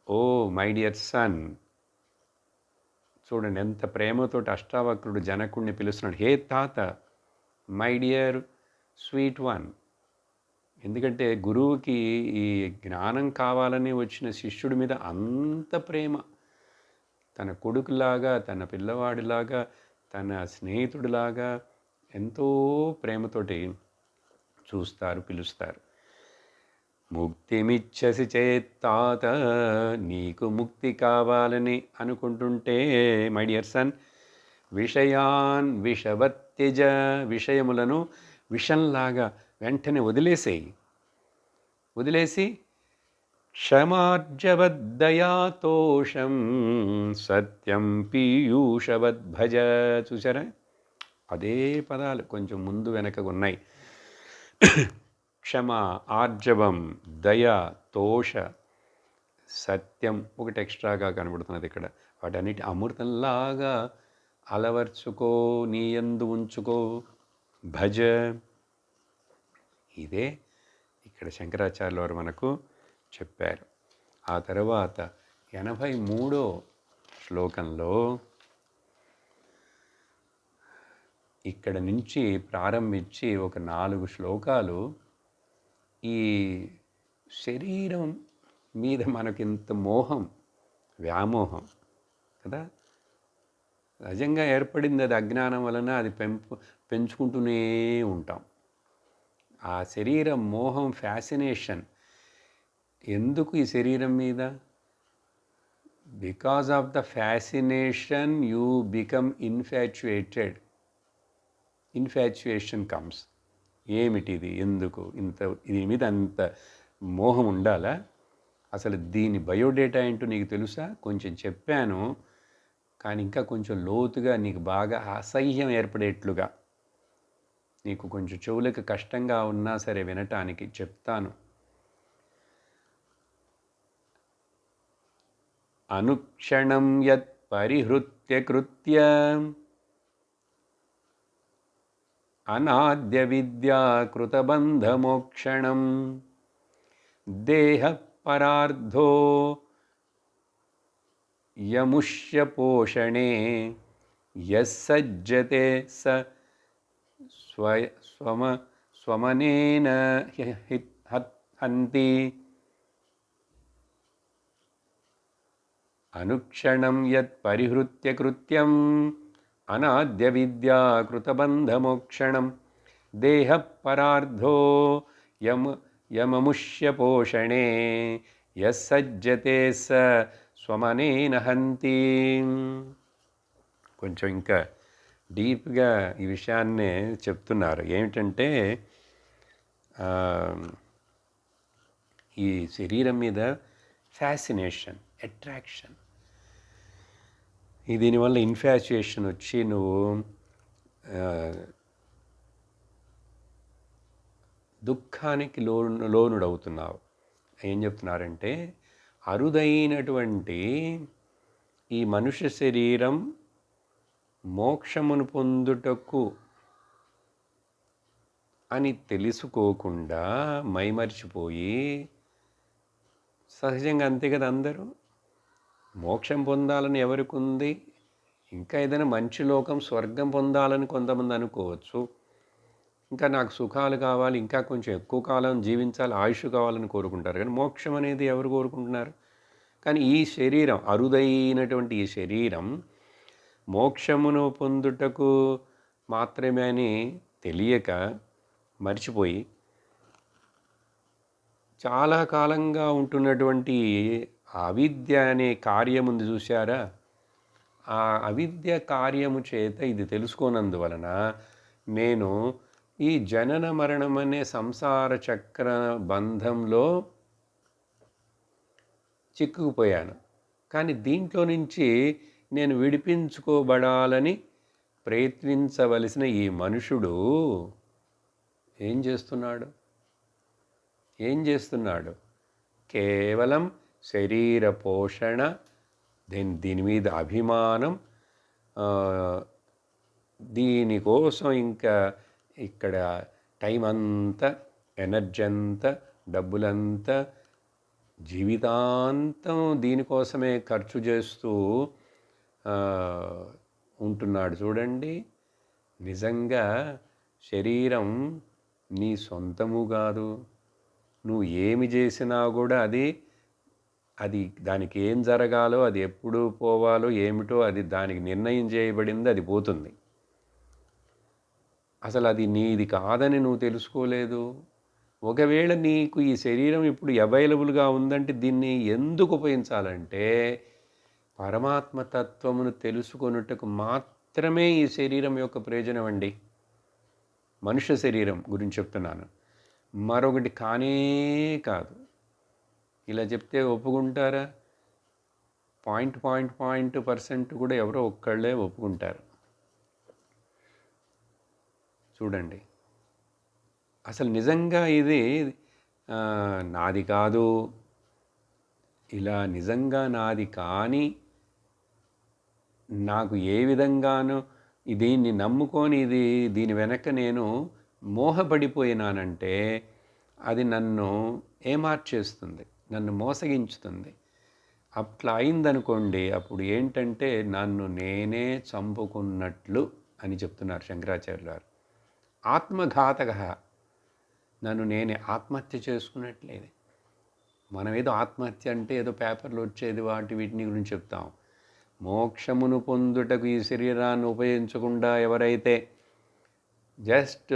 ఓ మై డియర్ సన్, చూడండి ఎంత ప్రేమతోటి అష్టావక్రుడు జనకుడిని పిలుస్తున్నాడు. హే తాత, మై డియర్ స్వీట్ వన్. ఎందుకంటే గురువుకి ఈ జ్ఞానం కావాలని వచ్చిన శిష్యుడి మీద అంత ప్రేమ, తన కొడుకులాగా, తన పిల్లవాడిలాగా, తన స్నేహితుడిలాగా ఎంతో ప్రేమతోటి చూస్తారు, పిలుస్తారు. ముక్తిమిచ్చసి చేత్తాత, నీకు ముక్తి కావాలని అనుకుంటుంటే మై డియర్ సన్, విషయాన్ విషవత్యజ, విషయములను విషంలాగా వెంటనే వదిలేసి క్షమార్జవద్దయాతోషం సత్యం పీయూషవద్భజ. చూసారా, అదే పదాలు కొంచెం ముందు వెనకగా ఉన్నాయి. క్షమ, ఆర్జవం, దయ, తోష, సత్యం ఒకటి ఎక్స్ట్రాగా కనబడుతున్నది ఇక్కడ. వాటన్నిటి అమృతంలాగా అలవర్చుకో, నీ యందు ఉంచుకో, భజ. ఇదే ఇక్కడ శంకరాచార్యుల వారు మనకు చెప్పారు. ఆ తర్వాత 83వ శ్లోకంలో ఇక్కడ నుంచి ప్రారంభించి ఒక 4 శ్లోకాలు ఈ శరీరం మీద మనకింత మోహం, వ్యామోహం కదా, సహజంగా ఏర్పడింది. అది అజ్ఞానం వలన అది పెంచుకుంటూనే ఉంటాం. ఆ శరీరం మోహం, ఫ్యాసినేషన్ ఎందుకు ఈ శరీరం మీద? Because of the fascination you become infatuated. Infatuation comes. ఏమిటిది? ఎందుకు ఇంత దీని మీద అంత మోహం ఉండాలా? అసలు దీని బయోడేటా ఏంటో నీకు తెలుసా? కొంచెం చెప్పాను, కానీ ఇంకా కొంచెం లోతుగా నీకు బాగా అసహ్యం ఏర్పడేట్లుగా, నీకు కొంచెం చెవులకు కష్టంగా ఉన్నా సరే వినటానికి చెప్తాను. అనుక్షణం యత్ పరిహృత్య కృత్య అనాద్య విద్యా కృతబంధమోక్షణం దేహ పరార్థో యముష్య పోషణే యస్సజ్జతే స స్వమనేన హంతి. అనుక్షణం యత్ పరిహృత్య కృత్యం అనాద్య విద్యా కృతబంధమోక్షణం దేహ పరార్థో యమముష్య పోషణే యస్సజ్జతే స స్వమనేన హంతి. కొంచెం ఇంకా డీప్గా ఈ విషయాన్నే చెప్తున్నారు. ఏమిటంటే ఈ శరీరం మీద ఫ్యాసినేషన్, అట్రాక్షన్, దీనివల్ల ఇన్ఫాచ్యుయేషన్ వచ్చి నువ్వు దుఃఖానికి లోనుడవుతున్నావు. ఏం చెప్తున్నారంటే అరుదైనటువంటి ఈ మనుష్య శరీరం మోక్షమును పొందుటకు అని తెలుసుకోకుండా మైమరిచిపోయి, సహజంగా అంతే కదా, అందరూ మోక్షం పొందాలని ఎవరికి ఉంది? ఇంకా ఏదైనా మంచి లోకం, స్వర్గం పొందాలని కొంతమంది అనుకోవచ్చు. ఇంకా నాకు సుఖాలు కావాలి, ఇంకా కొంచెం ఎక్కువ కాలం జీవించాలి, ఆయుష్ కావాలని కోరుకుంటారు. కానీ మోక్షం అనేది ఎవరు కోరుకుంటున్నారు? కానీ ఈ శరీరం, అరుదైనటువంటి ఈ శరీరం మోక్షమును పొందుటకు మాత్రమే అని తెలియక మర్చిపోయి చాలా కాలంగా ఉంటున్నటువంటి అవిద్య అనే కార్యం ఉంది చూశారా? ఆ అవిద్య కార్యము చేత ఇది తెలుసుకోనందువలన నేను ఈ జనన మరణం అనే సంసార చక్ర బంధంలో చిక్కుకుపోయాను. కానీ దీంట్లో నుంచి నేను విడిపించుకోబడాలని ప్రయత్నించవలసిన ఈ మనుషుడు ఏం చేస్తున్నాడు? కేవలం శరీర పోషణ, దీని మీద అభిమానం, దీనికోసం ఇంకా ఇక్కడ టైం అంతా, ఎనర్జీ అంతా, డబ్బులంతా, జీవితాంతం దీనికోసమే ఖర్చు చేస్తూ ఉంటున్నాడు. చూడండి, నిజంగా శరీరం నీ సొంతము కాదు. నువ్వు ఏమి చేసినా కూడా అది దానికి ఏం జరగాలో, అది ఎప్పుడు పోవాలో ఏమిటో అది దానికి నిర్ణయం చేయబడింది, అది పోతుంది. అసలు అది నీది కాదని నువ్వు తెలుసుకోలేదు. ఒకవేళ నీకు ఈ శరీరం ఇప్పుడు అవైలబుల్గా ఉందంటే దీన్ని ఎందుకు ఉపయోగించాలంటే పరమాత్మతత్వమును తెలుసుకొనుటకు మాత్రమే ఈ శరీరం యొక్క ప్రయోజనం అండి. మనుష్య శరీరం గురించి చెప్తున్నాను, మరొకటి కానే కాదు. ఇలా చెప్తే ఒప్పుకుంటారా? పాయింట్ కూడా ఎవరో ఒక్కళ్ళే ఒప్పుకుంటారు. చూడండి, అసలు నిజంగా ఇది నాది కాదు, ఇలా నిజంగా నాది కానీ నాకు ఏ విధంగానూ దీన్ని నమ్ముకొని దీని వెనక నేను మోహపడిపోయినానంటే అది నన్ను ఏమార్చేస్తుంది. నన్ను మోసగించుతుంది. అట్లా అయిందనుకోండి, అప్పుడు ఏంటంటే నన్ను నేనే చంపుకున్నట్లు అని చెప్తున్నారు శంకరాచార్యులు వారు. ఆత్మఘాతక, నన్ను నేనే ఆత్మహత్య చేసుకున్నట్లేదు. మనం ఏదో ఆత్మహత్య అంటే ఏదో పేపర్లు వచ్చేది వీటిని గురించి చెప్తాం. మోక్షమును పొందుటకు ఈ శరీరాన్ని ఉపయోగించకుండా ఎవరైతే జస్ట్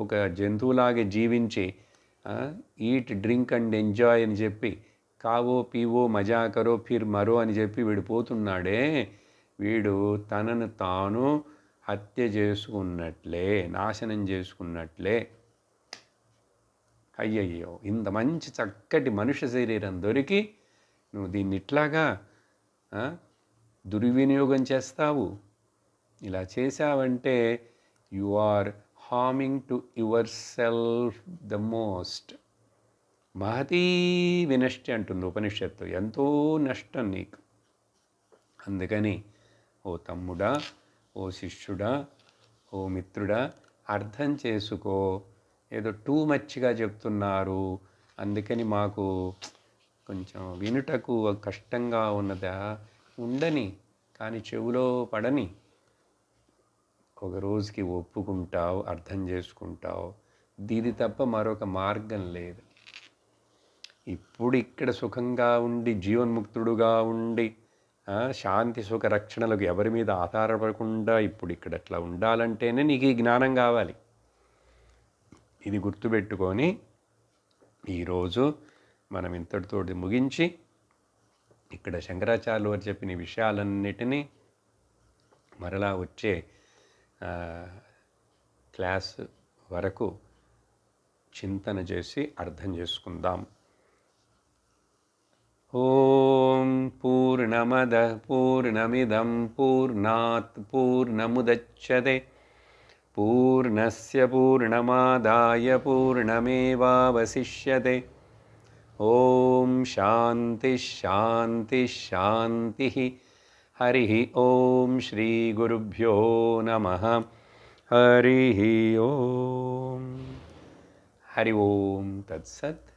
ఒక జంతువులాగే జీవించి ఈట్ డ్రింక్ అండ్ ఎంజాయ్ అని చెప్పి కావో పీవో మజా కరో ఫిర్ మరో అని చెప్పి వీడు పోతున్నాడే, వీడు తనను తాను హత్య చేసుకున్నట్లే, నాశనం చేసుకున్నట్లే. అయ్యయ్యో, ఇంత మంచి చక్కటి మనుష్య శరీరం దొరికి నువ్వు దీన్ని ఇట్లాగా దుర్వినియోగం చేస్తావు. ఇలా చేశావంటే you are harming to yourself the most. మహతీ వినష్టి అంటుంది ఉపనిషత్తు, ఎంతో నష్టం నీకు. అందుకని ఓ తమ్ముడా, ఓ శిష్యుడా, ఓ మిత్రుడా, అర్థం చేసుకో. ఏదో టూ మచ్గా చెప్తున్నారు, అందుకని మాకు కొంచెం వినుటకు కష్టంగా ఉన్నదా, ఉండని, కానీ చెవులో పడని. ఒక రోజుకి ఒప్పుకుంటావు, అర్థం చేసుకుంటావు. దీని తప్ప మరొక మార్గం లేదు. ఇప్పుడు ఇక్కడ సుఖంగా ఉండి జీవన్ముక్తుడుగా ఉండి శాంతి సుఖ రక్షణలకు ఎవరి మీద ఆధారపడకుండా ఇప్పుడు ఇక్కడ అట్లా ఉండాలంటేనే నీకు ఈ జ్ఞానం కావాలి. ఇది గుర్తుపెట్టుకొని ఈరోజు మనం ఇంతటితోటి ముగించి, ఇక్కడ శంకరాచార్యులు వారు చెప్పిన విషయాలన్నిటినీ మరలా వచ్చే క్లాస్ వరకు చింతన చేసి అర్థం చేసుకుందాం. ఓం పూర్ణమద పూర్ణమిదం పూర్ణాత్ పూర్ణముదచ్యతే పూర్ణస్య పూర్ణమాదాయ పూర్ణమేవావశిష్యతే. ఓం శాంతి శాంతి శాంతి. హరి ఓం శ్రీ గురుభ్యో నమః. హరి ఓం. హరి ఓం తత్సత్.